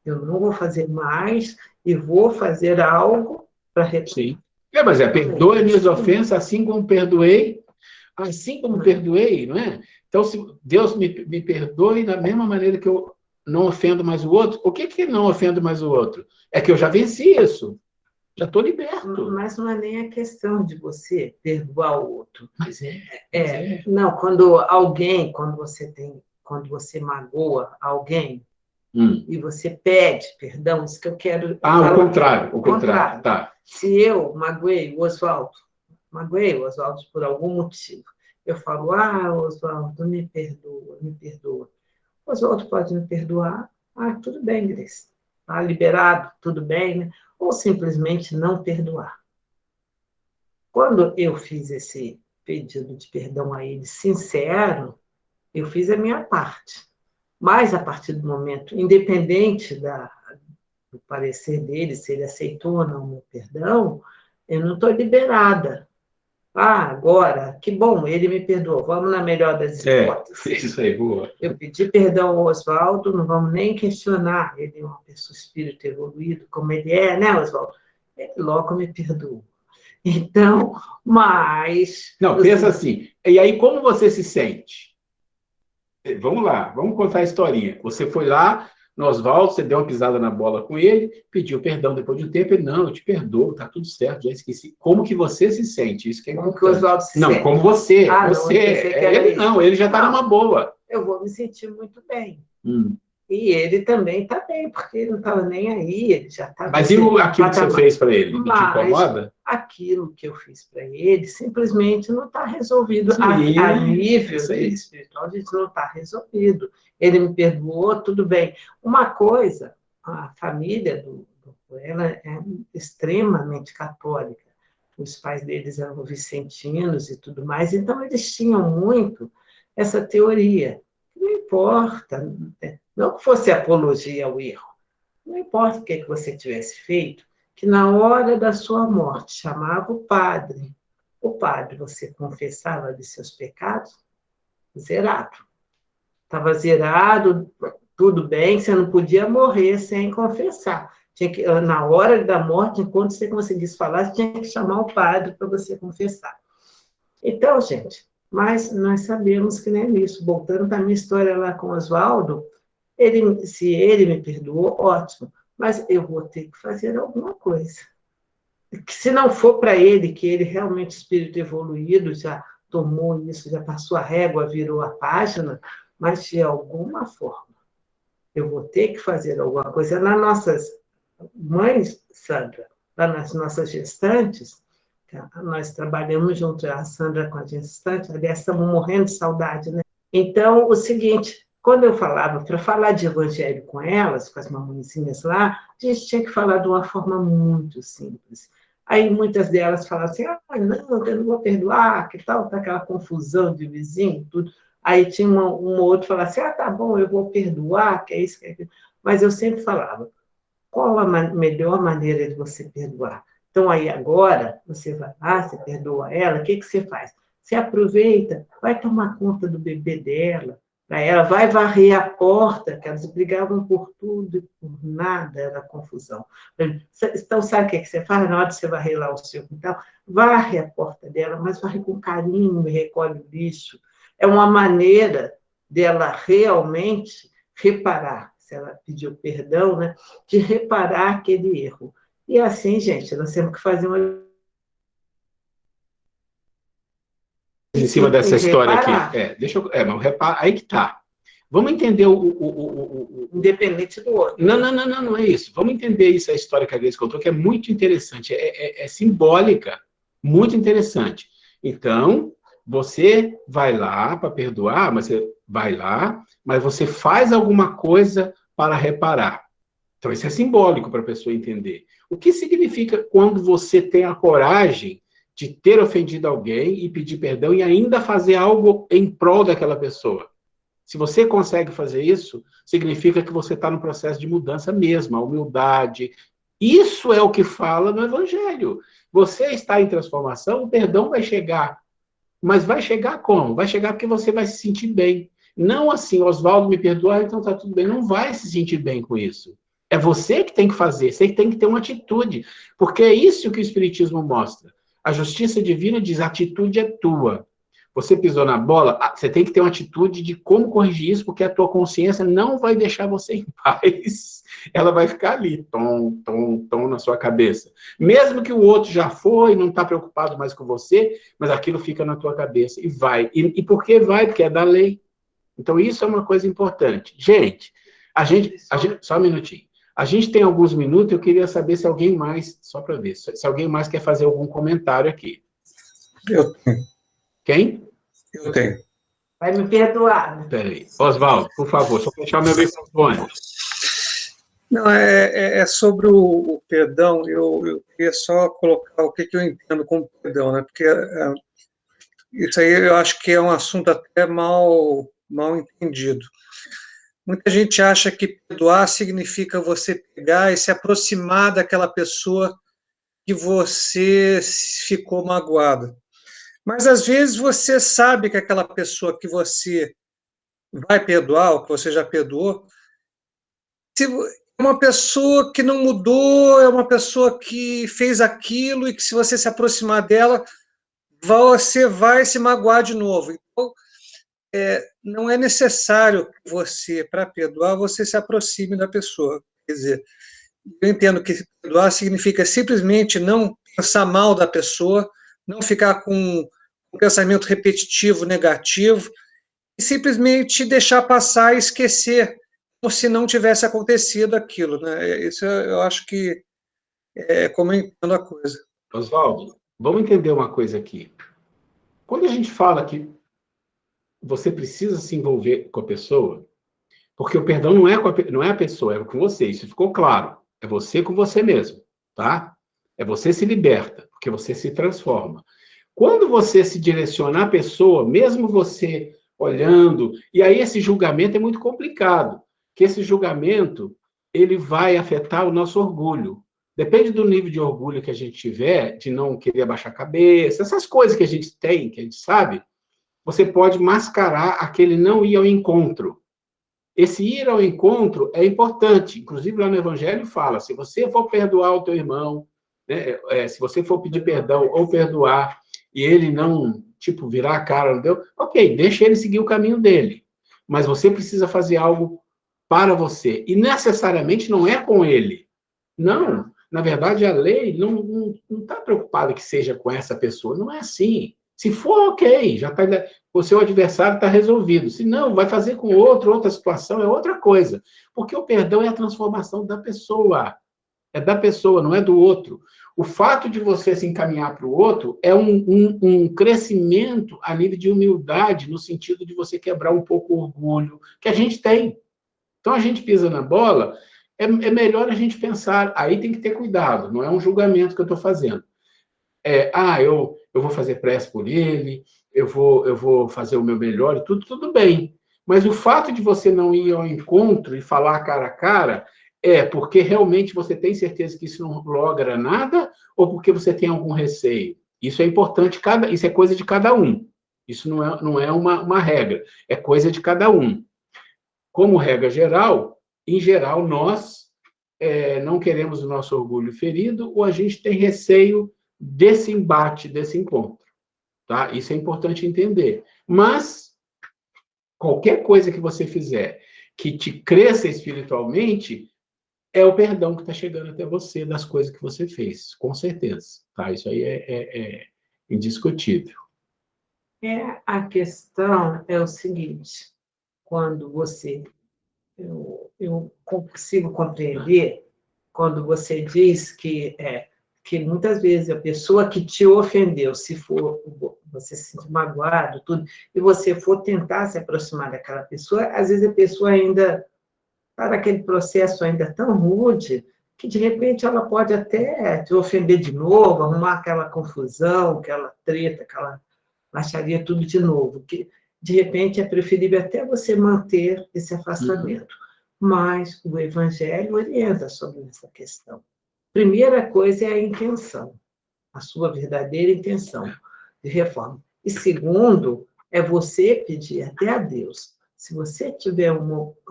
Eu não vou fazer mais e vou fazer algo para reparar. Sim. Mas perdoe minhas ofensas, assim como perdoei, não é? Então, se Deus me perdoe da mesma maneira que eu não ofendo mais o outro, o que não ofendo mais o outro? É que eu já venci isso. Já estou liberto. Mas não é nem a questão de você perdoar o outro. Mas Não, quando você magoa alguém e você pede perdão, isso que eu quero falar. O contrário. Tá. Se eu magoei o Oswaldo por algum motivo, eu falo, Oswaldo, me perdoa. O Oswaldo pode me perdoar, tudo bem, Grace. Está liberado, tudo bem, né? Ou simplesmente não perdoar. Quando eu fiz esse pedido de perdão a ele sincero, eu fiz a minha parte. Mas, a partir do momento, independente do parecer dele, se ele aceitou ou não o meu perdão, eu não estou liberada. Agora, que bom, ele me perdoou. Vamos na melhor das hipóteses. Isso aí, boa. Eu pedi perdão ao Oswaldo, não vamos nem questionar. Ele é uma pessoa, espírito evoluído, como ele é, né, Oswaldo? Ele logo me perdoou. Então, mas... Não, pensa assim. E aí, como você se sente? Vamos lá, vamos contar a historinha. Você foi lá no Oswaldo, você deu uma pisada na bola com ele, pediu perdão depois de um tempo, ele, não, eu te perdoo, tá tudo certo, já esqueci. Como que você se sente? Isso que é importante. Como que o Oswaldo se sente? Não, como você. Ele já está numa boa. Eu vou me sentir muito bem. E ele também está bem, porque ele não estava nem aí, ele já estava... Mas e aquilo que você fez para ele? Não te incomoda? Aquilo que eu fiz para ele simplesmente não está resolvido. A nível espiritual, a gente não está resolvido. Ele me perdoou, tudo bem. Uma coisa, a família ela é extremamente católica. Os pais deles eram vicentinos e tudo mais, então eles tinham muito essa teoria. Não importa, não que fosse apologia ao erro, não importa o que você tivesse feito, que na hora da sua morte chamava o padre, você confessava de seus pecados, zerado. Estava zerado, tudo bem, você não podia morrer sem confessar. Tinha que, na hora da morte, enquanto você conseguisse falar, você tinha que chamar o padre para você confessar. Então, gente, mas nós sabemos que não é isso. Voltando para a minha história lá com o Oswaldo, se ele me perdoou, ótimo, mas eu vou ter que fazer alguma coisa. Que se não for para ele, que ele realmente, espírito evoluído, já tomou isso, já passou a régua, virou a página, mas de alguma forma eu vou ter que fazer alguma coisa. Nas nossas mães, Sandra, lá nas nossas gestantes, nós trabalhamos junto, a Sandra com a gestante, aliás, estamos morrendo de saudade, né? Então, o seguinte, quando eu falava, para falar de evangelho com elas, com as mamãezinhas lá, a gente tinha que falar de uma forma muito simples. Aí muitas delas falavam assim, não, eu não vou perdoar, que tal, tá aquela confusão de vizinho, tudo. Aí tinha um ou outro que falava assim, tá bom, eu vou perdoar, que é isso, que é aquilo. Mas eu sempre falava, qual a melhor maneira de você perdoar? Então, aí agora, você vai lá, você perdoa ela, o que você faz? Você aproveita, vai tomar conta do bebê dela, para ela, vai varrer a porta, que elas brigavam por tudo e por nada, era confusão. Então, sabe o que você faz na hora de você varrer lá o seu quintal? Varre a porta dela, mas varre com carinho e recolhe o lixo. É uma maneira dela realmente reparar, se ela pediu perdão, né, de reparar aquele erro. E assim, gente, nós temos que fazer uma... Em cima dessa história aqui. Deixa eu... mas repara, aí que tá. Vamos entender Independente do outro. Não é isso. Vamos entender isso, a história que a Grace contou, que é muito interessante. É simbólica, muito interessante. Então, você vai lá para perdoar, mas você vai lá, mas você faz alguma coisa para reparar. Então, isso é simbólico para a pessoa entender. O que significa quando você tem a coragem de ter ofendido alguém e pedir perdão e ainda fazer algo em prol daquela pessoa? Se você consegue fazer isso, significa que você está no processo de mudança mesmo, a humildade. Isso é o que fala no Evangelho. Você está em transformação, o perdão vai chegar. Mas vai chegar como? Vai chegar porque você vai se sentir bem. Não assim, Oswaldo me perdoa, então está tudo bem. Não vai se sentir bem com isso. É você que tem que fazer, você que tem que ter uma atitude. Porque é isso que o Espiritismo mostra. A justiça divina diz, a atitude é tua. Você pisou na bola, você tem que ter uma atitude de como corrigir isso, porque a tua consciência não vai deixar você em paz. Ela vai ficar ali, tom, na sua cabeça. Mesmo que o outro já foi, não está preocupado mais com você, mas aquilo fica na tua cabeça e vai. E por que vai? Porque é da lei. Então, isso é uma coisa importante. Gente, só um minutinho. A gente tem alguns minutos, eu queria saber se alguém mais, só para ver, se alguém mais quer fazer algum comentário aqui. Eu tenho. Quem? Eu tenho. Vai me perdoar, né? Peraí. Oswaldo, por favor, só fechar meu microfone. Não, é sobre o perdão, eu queria só colocar o que eu entendo como perdão, né? Porque isso aí eu acho que é um assunto até mal entendido. Muita gente acha que perdoar significa você pegar e se aproximar daquela pessoa que você ficou magoado. Mas, às vezes, você sabe que aquela pessoa que você vai perdoar, ou que você já perdoou, é uma pessoa que não mudou, é uma pessoa que fez aquilo e que, se você se aproximar dela, você vai se magoar de novo. Então, não é necessário que você, para perdoar, você se aproxime da pessoa. Quer dizer, eu entendo que perdoar significa simplesmente não pensar mal da pessoa, não ficar com um pensamento repetitivo, negativo, e simplesmente deixar passar e esquecer, como se não tivesse acontecido aquilo, né? Isso eu acho que é como eu entendo a coisa. Oswaldo, vamos entender uma coisa aqui. Quando a gente fala que você precisa se envolver com a pessoa, porque o perdão não é a pessoa, é com você, isso ficou claro. É você com você mesmo, tá? É você se liberta, porque você se transforma. Quando você se direciona à pessoa, mesmo você olhando, e aí esse julgamento é muito complicado, que esse julgamento, ele vai afetar o nosso orgulho. Depende do nível de orgulho que a gente tiver, de não querer abaixar a cabeça, essas coisas que a gente tem, que a gente sabe, você pode mascarar aquele não ir ao encontro. Esse ir ao encontro é importante. Inclusive, lá no Evangelho fala, se você for perdoar o teu irmão, né, se você for pedir perdão ou perdoar, e ele não, virar a cara, não deu, ok, deixa ele seguir o caminho dele. Mas você precisa fazer algo para você. E necessariamente não é com ele. Não. Na verdade, a lei não está preocupada que seja com essa pessoa. Não é assim. Se for, ok, já tá, o seu adversário está resolvido. Se não, vai fazer com outra situação, é outra coisa. Porque o perdão é a transformação da pessoa. É da pessoa, não é do outro. O fato de você se encaminhar para o outro é um crescimento a nível de humildade, no sentido de você quebrar um pouco o orgulho que a gente tem. Então, a gente pisa na bola, é melhor a gente pensar, aí tem que ter cuidado, não é um julgamento que eu estou fazendo. Eu vou fazer prece por ele, eu vou fazer o meu melhor, e tudo bem. Mas o fato de você não ir ao encontro e falar cara a cara, é porque realmente você tem certeza que isso não logra nada, ou porque você tem algum receio? Isso é importante, isso é coisa de cada um. Isso não é uma regra, é coisa de cada um. Como regra geral, em geral, nós não queremos o nosso orgulho ferido ou a gente tem receio desse embate, desse encontro. Tá? Isso é importante entender. Mas, qualquer coisa que você fizer que te cresça espiritualmente, é o perdão que está chegando até você das coisas que você fez, com certeza. Tá? Isso aí é indiscutível. A questão é o seguinte, quando eu consigo compreender, quando você diz que muitas vezes a pessoa que te ofendeu, se for você se sentir magoado, tudo, e você for tentar se aproximar daquela pessoa, às vezes a pessoa ainda está naquele processo ainda tão rude, que de repente ela pode até te ofender de novo, arrumar aquela confusão, aquela treta, aquela baixaria, tudo de novo. Que de repente é preferível até você manter esse afastamento. Mas o Evangelho orienta sobre essa questão. Primeira coisa é a intenção, a sua verdadeira intenção de reforma. E segundo, é você pedir até a Deus. Se você tiver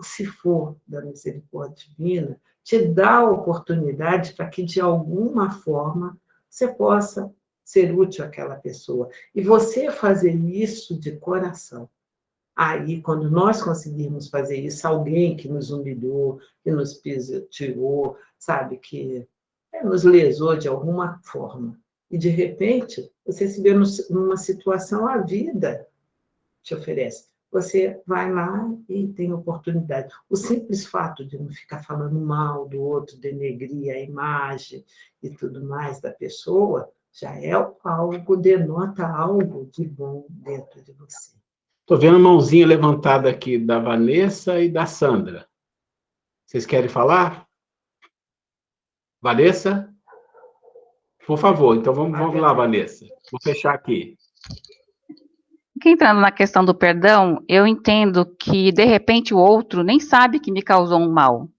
se for da misericórdia divina, te dá a oportunidade para que, de alguma forma, você possa ser útil àquela pessoa. E você fazer isso de coração. Aí, quando nós conseguirmos fazer isso, alguém que nos humilhou, que nos pisoteou, sabe, que nos lesou de alguma forma, e de repente você se vê numa situação, a vida te oferece. Você vai lá e tem oportunidade. O simples fato de não ficar falando mal do outro, denegrir a imagem e tudo mais da pessoa, já é algo, denota algo de bom dentro de você. Estou vendo a mãozinha levantada aqui da Vanessa e da Sandra. Vocês querem falar? Vanessa? Por favor, então vamos lá, Vanessa. Vou fechar aqui. Entrando na questão do perdão, eu entendo que, de repente, o outro nem sabe que me causou um mal.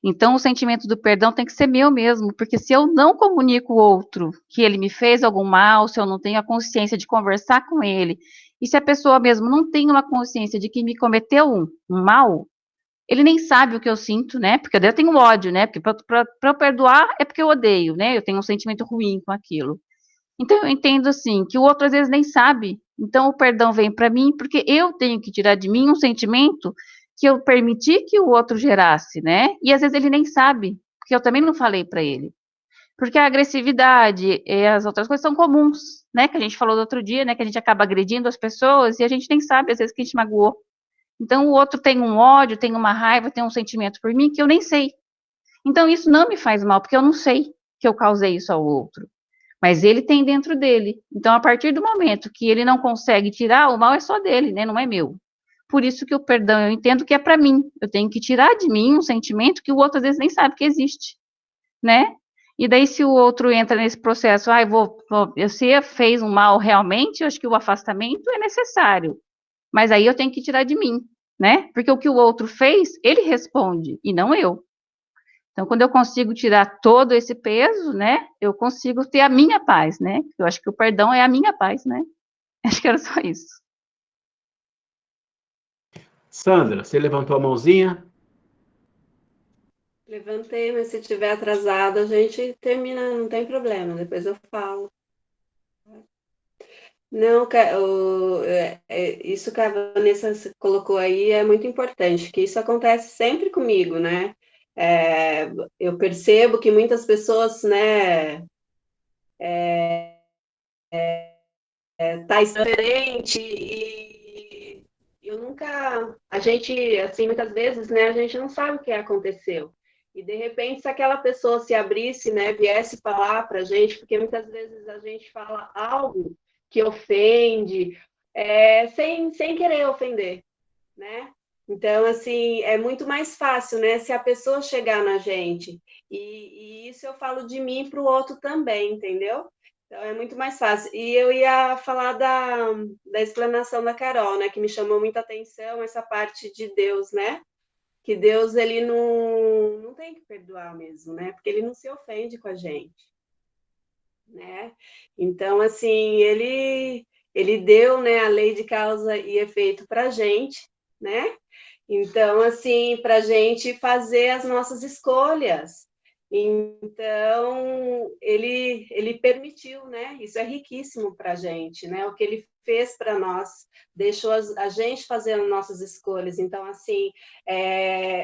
Então, o sentimento do perdão tem que ser meu mesmo, porque se eu não comunico o outro que ele me fez algum mal, se eu não tenho a consciência de conversar com ele, e se a pessoa mesmo não tem uma consciência de que me cometeu um mal, ele nem sabe o que eu sinto, né? Porque eu tenho ódio, né? Porque para eu perdoar é porque eu odeio, né? Eu tenho um sentimento ruim com aquilo. Então, eu entendo, assim, que o outro às vezes nem sabe. Então, o perdão vem para mim porque eu tenho que tirar de mim um sentimento que eu permiti que o outro gerasse, né? E às vezes ele nem sabe, porque eu também não falei para ele. Porque a agressividade e as outras coisas são comuns, né? Que a gente falou do outro dia, né? Que a gente acaba agredindo as pessoas e a gente nem sabe, às vezes, que a gente magoou. Então, o outro tem um ódio, tem uma raiva, tem um sentimento por mim que eu nem sei. Então, isso não me faz mal, porque eu não sei que eu causei isso ao outro. Mas ele tem dentro dele. Então, a partir do momento que ele não consegue tirar, o mal é só dele, né? Não é meu. Por isso que o perdão, eu entendo que é para mim. Eu tenho que tirar de mim um sentimento que o outro às vezes nem sabe que existe, né? E daí, se o outro entra nesse processo, você fez um mal realmente, eu acho que o afastamento é necessário. Mas aí eu tenho que tirar de mim, né? Porque o que o outro fez, ele responde, e não eu. Então, quando eu consigo tirar todo esse peso, né, eu consigo ter a minha paz, né? Eu acho que o perdão é a minha paz, né? Acho que era só isso. Sandra, você levantou a mãozinha? Levantei, mas se tiver atrasado, a gente termina, não tem problema, depois eu falo. Não, isso que a Vanessa colocou aí é muito importante, que isso acontece sempre comigo, né? Eu percebo que muitas pessoas, né, tá diferente e eu nunca, a gente, assim, muitas vezes, né, a gente não sabe o que aconteceu. E, de repente, se aquela pessoa se abrisse, né, viesse falar para a gente, porque muitas vezes a gente fala algo que ofende, sem querer ofender, né? Então, assim, é muito mais fácil, né, se a pessoa chegar na gente. E isso eu falo de mim para o outro também, entendeu? Então, é muito mais fácil. E eu ia falar da explanação da Carol, né, que me chamou muita atenção, essa parte de Deus, né? Que Deus, ele não tem que perdoar mesmo, né? Porque ele não se ofende com a gente, né? Então, assim, ele deu, né, a lei de causa e efeito para a gente, né? Então, assim, para a gente fazer as nossas escolhas. Então, ele permitiu, né? Isso é riquíssimo para a gente, né? O que ele fez para nós, deixou a gente fazer as nossas escolhas. Então, assim,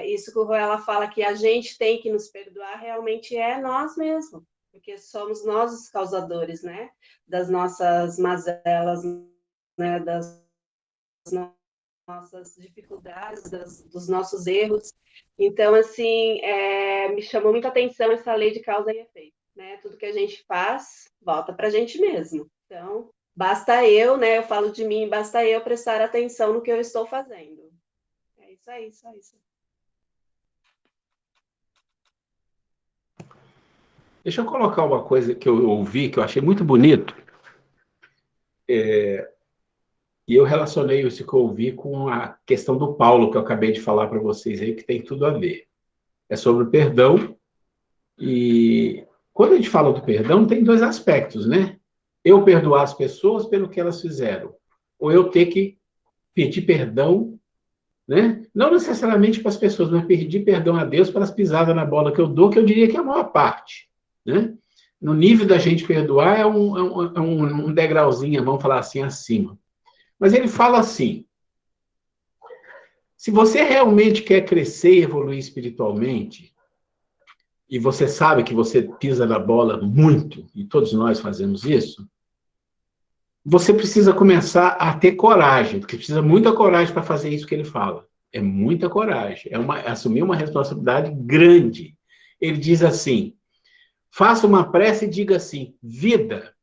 isso que o Ruela fala que a gente tem que nos perdoar, realmente é nós mesmos, porque somos nós os causadores, né? Das nossas mazelas, né? Das nossas dificuldades, dos nossos erros. Então, assim, me chamou muita atenção essa lei de causa e efeito, né? Tudo que a gente faz, volta para a gente mesmo. Então, basta eu, né? Eu falo de mim, basta eu prestar atenção no que eu estou fazendo. É isso aí, só isso. Deixa eu colocar uma coisa que eu ouvi, que eu achei muito bonito, e eu relacionei isso que eu ouvi com a questão do Paulo, que eu acabei de falar para vocês aí, que tem tudo a ver. É sobre o perdão, e quando a gente fala do perdão, tem dois aspectos, né? Eu perdoar as pessoas pelo que elas fizeram, ou eu ter que pedir perdão, né? Não necessariamente para as pessoas, mas pedir perdão a Deus pelas pisadas na bola que eu dou, que eu diria que é a maior parte, né? No nível da gente perdoar, é um degrauzinho, vamos falar assim, acima. Mas ele fala assim, se você realmente quer crescer e evoluir espiritualmente, e você sabe que você pisa na bola muito, e todos nós fazemos isso, você precisa começar a ter coragem, porque precisa muita coragem para fazer isso que ele fala. É muita coragem, assumir uma responsabilidade grande. Ele diz assim, faça uma prece e diga assim, vida,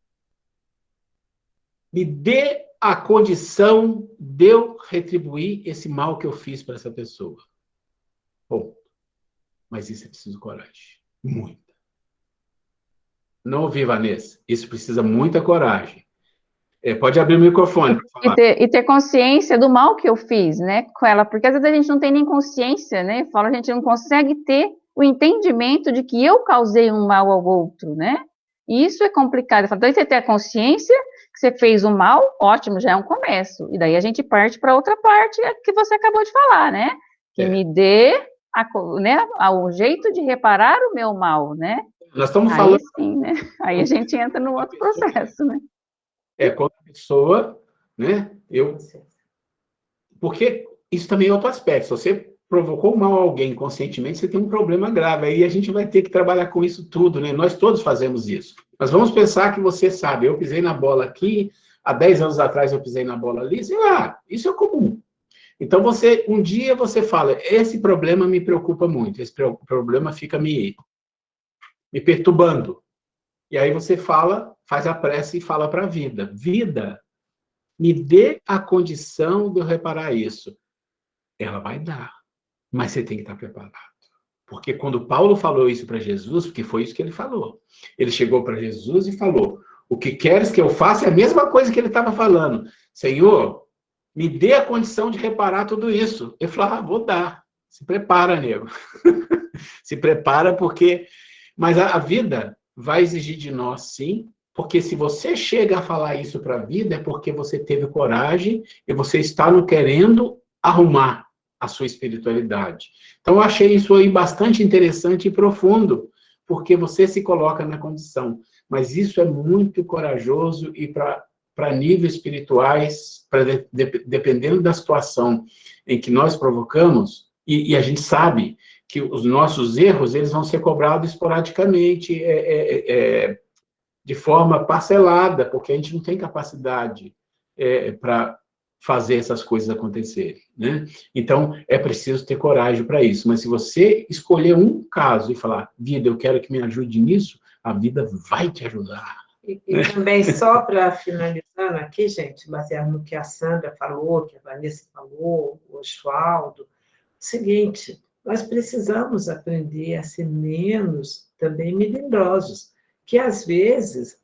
me dê a condição de eu retribuir esse mal que eu fiz para essa pessoa. Bom, mas isso é preciso coragem. Muita. Não ouvi, Vanessa. Isso precisa muita coragem. Pode abrir o microfone. E ter consciência do mal que eu fiz, né, com ela, porque às vezes a gente não tem nem consciência, né, fala, a gente não consegue ter o entendimento de que eu causei um mal ao outro, né, e isso é complicado. Então, você ter a consciência que você fez o mal, ótimo, já é um começo, e daí a gente parte para outra parte que você acabou de falar, né, que me dê o jeito de reparar o meu mal, né. Nós estamos falando... Aí sim, né, aí a gente entra no outro processo, né. Quando a pessoa, né, porque isso também é outro aspecto, se você provocou mal a alguém conscientemente, você tem um problema grave, aí a gente vai ter que trabalhar com isso tudo, né, nós todos fazemos isso. Mas vamos pensar que você sabe, eu pisei na bola aqui, há 10 anos atrás eu pisei na bola ali, sei lá, isso é comum. Então, um dia você fala, esse problema me preocupa muito, esse problema fica me perturbando. E aí você faz a prece e fala para a vida. Vida, me dê a condição de eu reparar isso. Ela vai dar, mas você tem que estar preparado. Porque quando Paulo falou isso para Jesus, porque foi isso que ele falou. Ele chegou para Jesus e falou, o que queres que eu faça é a mesma coisa que ele estava falando. Senhor, me dê a condição de reparar tudo isso. Ele falou, vou dar. Se prepara, nego. Se prepara porque... Mas a vida vai exigir de nós, sim, porque se você chega a falar isso para a vida, é porque você teve coragem e você está não querendo arrumar a sua espiritualidade. Então, eu achei isso aí bastante interessante e profundo, porque você se coloca na condição. Mas isso é muito corajoso e para níveis espirituais, dependendo da situação em que nós provocamos, e a gente sabe que os nossos erros, eles vão ser cobrados esporadicamente, de forma parcelada, porque a gente não tem capacidade para fazer essas coisas acontecerem, né? Então, é preciso ter coragem para isso. Mas se você escolher um caso e falar, vida, eu quero que me ajude nisso, a vida vai te ajudar. E também, só para finalizando aqui, gente, baseado no que a Sandra falou, que a Vanessa falou, o Oswaldo, seguinte, nós precisamos aprender a ser menos também melindrosos, que às vezes,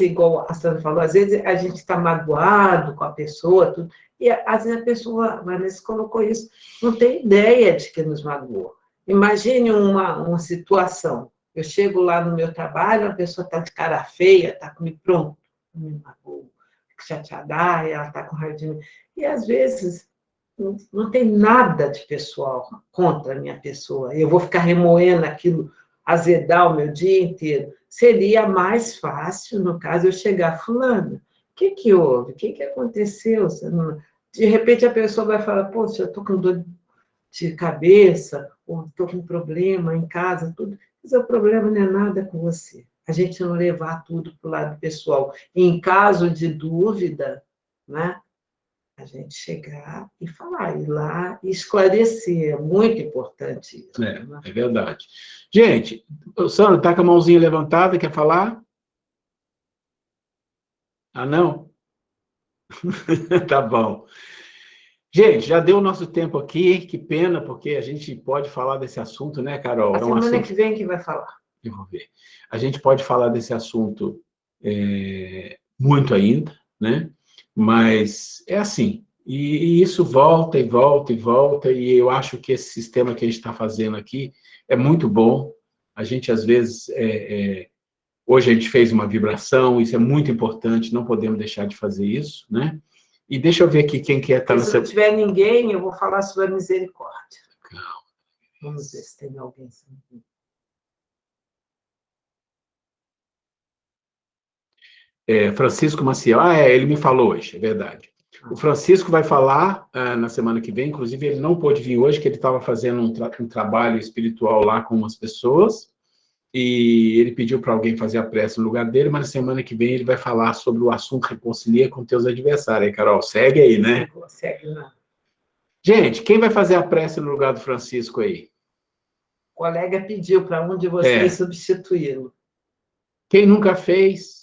igual a Sandra falou, às vezes a gente está magoado com a pessoa, tudo, e às vezes a pessoa, a Vanessa colocou isso, não tem ideia de que nos magoou. Imagine uma situação, eu chego lá no meu trabalho, a pessoa está de cara feia, está comigo, pronto, me magoou. chateada, ela está com raiva de mim. E, às vezes, não tem nada de pessoal contra a minha pessoa. Eu vou ficar remoendo aquilo, azedar o meu dia inteiro. Seria mais fácil, no caso, eu chegar, fulano, o que houve? O que aconteceu? De repente, a pessoa vai falar, poxa, eu estou com dor de cabeça, ou estou com problema em casa, tudo. Mas o problema não é nada com você. A gente não levar tudo para o lado pessoal. E, em caso de dúvida, né, a gente chegar e falar, ir lá e esclarecer. É muito importante isso. É verdade. Gente, o Sandro está com a mãozinha levantada, quer falar? Ah, não? Tá bom. Gente, já deu o nosso tempo aqui, que pena, porque a gente pode falar desse assunto, né, Carol? A semana que vem que vai falar. Eu vou ver. A gente pode falar desse assunto muito ainda, né? Mas é assim, e isso volta e volta e volta, e eu acho que esse sistema que a gente está fazendo aqui é muito bom. A gente, às vezes, hoje a gente fez uma vibração, isso é muito importante, não podemos deixar de fazer isso, né? E deixa eu ver aqui quem que está Se não tiver ninguém, eu vou falar sobre a misericórdia. Vamos ver se tem alguém. Francisco Maciel. Ele me falou hoje, é verdade. O Francisco vai falar na semana que vem, inclusive ele não pôde vir hoje, que ele estava fazendo um trabalho espiritual lá com umas pessoas, e ele pediu para alguém fazer a prece no lugar dele, mas na semana que vem ele vai falar sobre o assunto reconcilia com teus adversários. Aí, Carol, segue aí, né? Segue, não. Gente, quem vai fazer a prece no lugar do Francisco aí? O colega pediu para um de vocês substituí-lo. Quem nunca fez?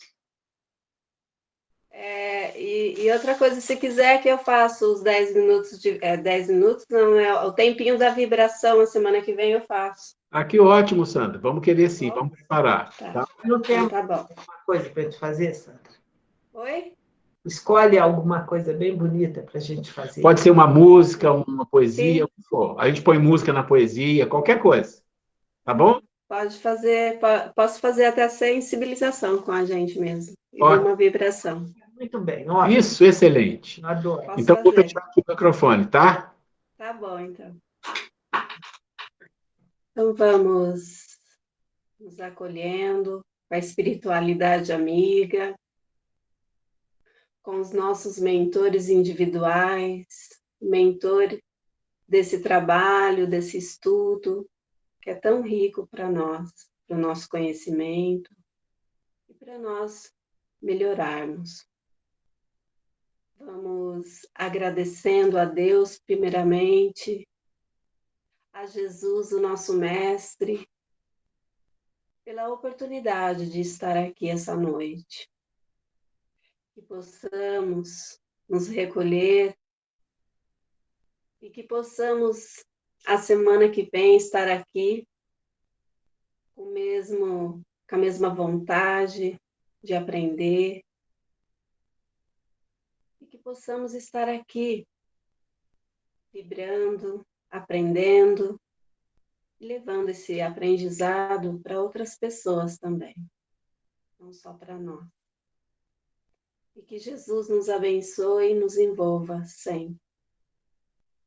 E outra coisa, se quiser que eu faça os 10 minutos, 10 minutos, não é o tempinho da vibração, a semana que vem eu faço. Que ótimo, Sandra. Vamos querer sim, vamos preparar. Tá? Não tem então, tá bom. alguma coisa para a gente fazer, Sandra? Oi? Escolhe alguma coisa bem bonita para a gente fazer. Pode ser uma música, uma poesia, o que for. A gente põe música na poesia, qualquer coisa. Tá bom? Pode fazer, posso fazer até sensibilização com a gente mesmo. E uma vibração. Muito bem. Ótimo. Isso, excelente. Adoro. Então, vou fechar aqui o microfone, tá? Tá bom, então. Então, vamos nos acolhendo com a espiritualidade amiga, com os nossos mentores individuais, mentor desse trabalho, desse estudo, que é tão rico para nós, para o nosso conhecimento e para nós melhorarmos. Vamos agradecendo a Deus, primeiramente, a Jesus, o nosso Mestre, pela oportunidade de estar aqui essa noite. Que possamos nos recolher e que possamos, a semana que vem, estar aqui com a mesma vontade de aprender, e que possamos estar aqui vibrando, aprendendo, e levando esse aprendizado para outras pessoas também, não só para nós. E que Jesus nos abençoe e nos envolva sempre.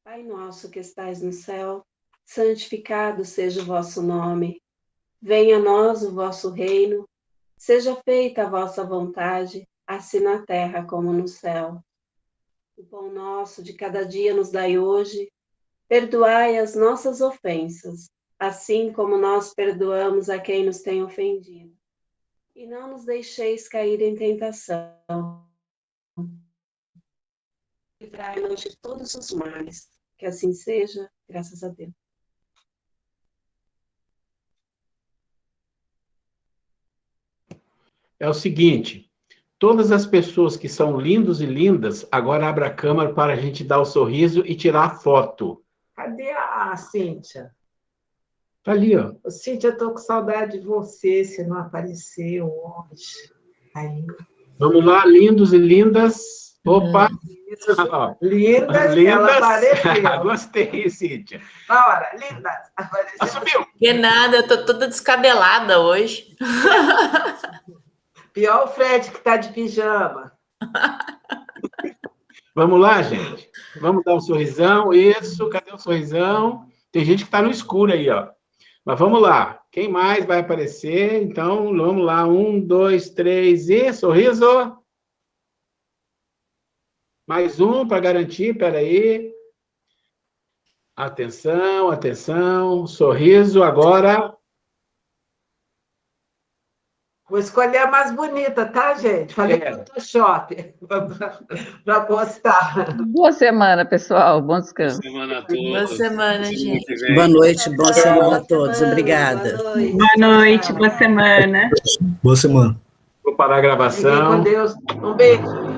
Pai nosso que estais no céu, santificado seja o vosso nome. Venha a nós o vosso reino, seja feita a vossa vontade, assim na terra como no céu. O pão nosso de cada dia nos dai hoje, perdoai as nossas ofensas, assim como nós perdoamos a quem nos tem ofendido. E não nos deixeis cair em tentação. Livrai-nos de todos os males. Que assim seja, graças a Deus. É o seguinte, todas as pessoas que são lindos e lindas, agora abra a câmera para a gente dar o sorriso e tirar a foto. Cadê a Cíntia? Tá ali, ó. Cíntia, eu tô com saudade de você, você não apareceu hoje. Aí. Vamos lá, lindos e lindas. Opa! Lindas, ela apareceu. Gostei, Cíntia. Na hora, lindas, apareceu. Subiu. Que nada, eu tô toda descabelada hoje. Pior o Fred que tá de pijama. Vamos lá, gente? Vamos dar um sorrisão, isso, cadê o sorrisão? Tem gente que está no escuro aí, ó. Mas vamos lá, quem mais vai aparecer? Então, vamos lá, 1, 2, 3 e sorriso. Mais um para garantir, peraí. Atenção, atenção, sorriso agora. Vou escolher a mais bonita, tá, gente? Falei Photoshop para postar. Boa semana, pessoal. Bom descanso. Boa semana a todos. Boa semana, gente. Boa noite, boa semana a todos. Obrigada. Boa noite, boa semana. Boa semana. Vou parar a gravação. Fiquem com Deus. Um beijo.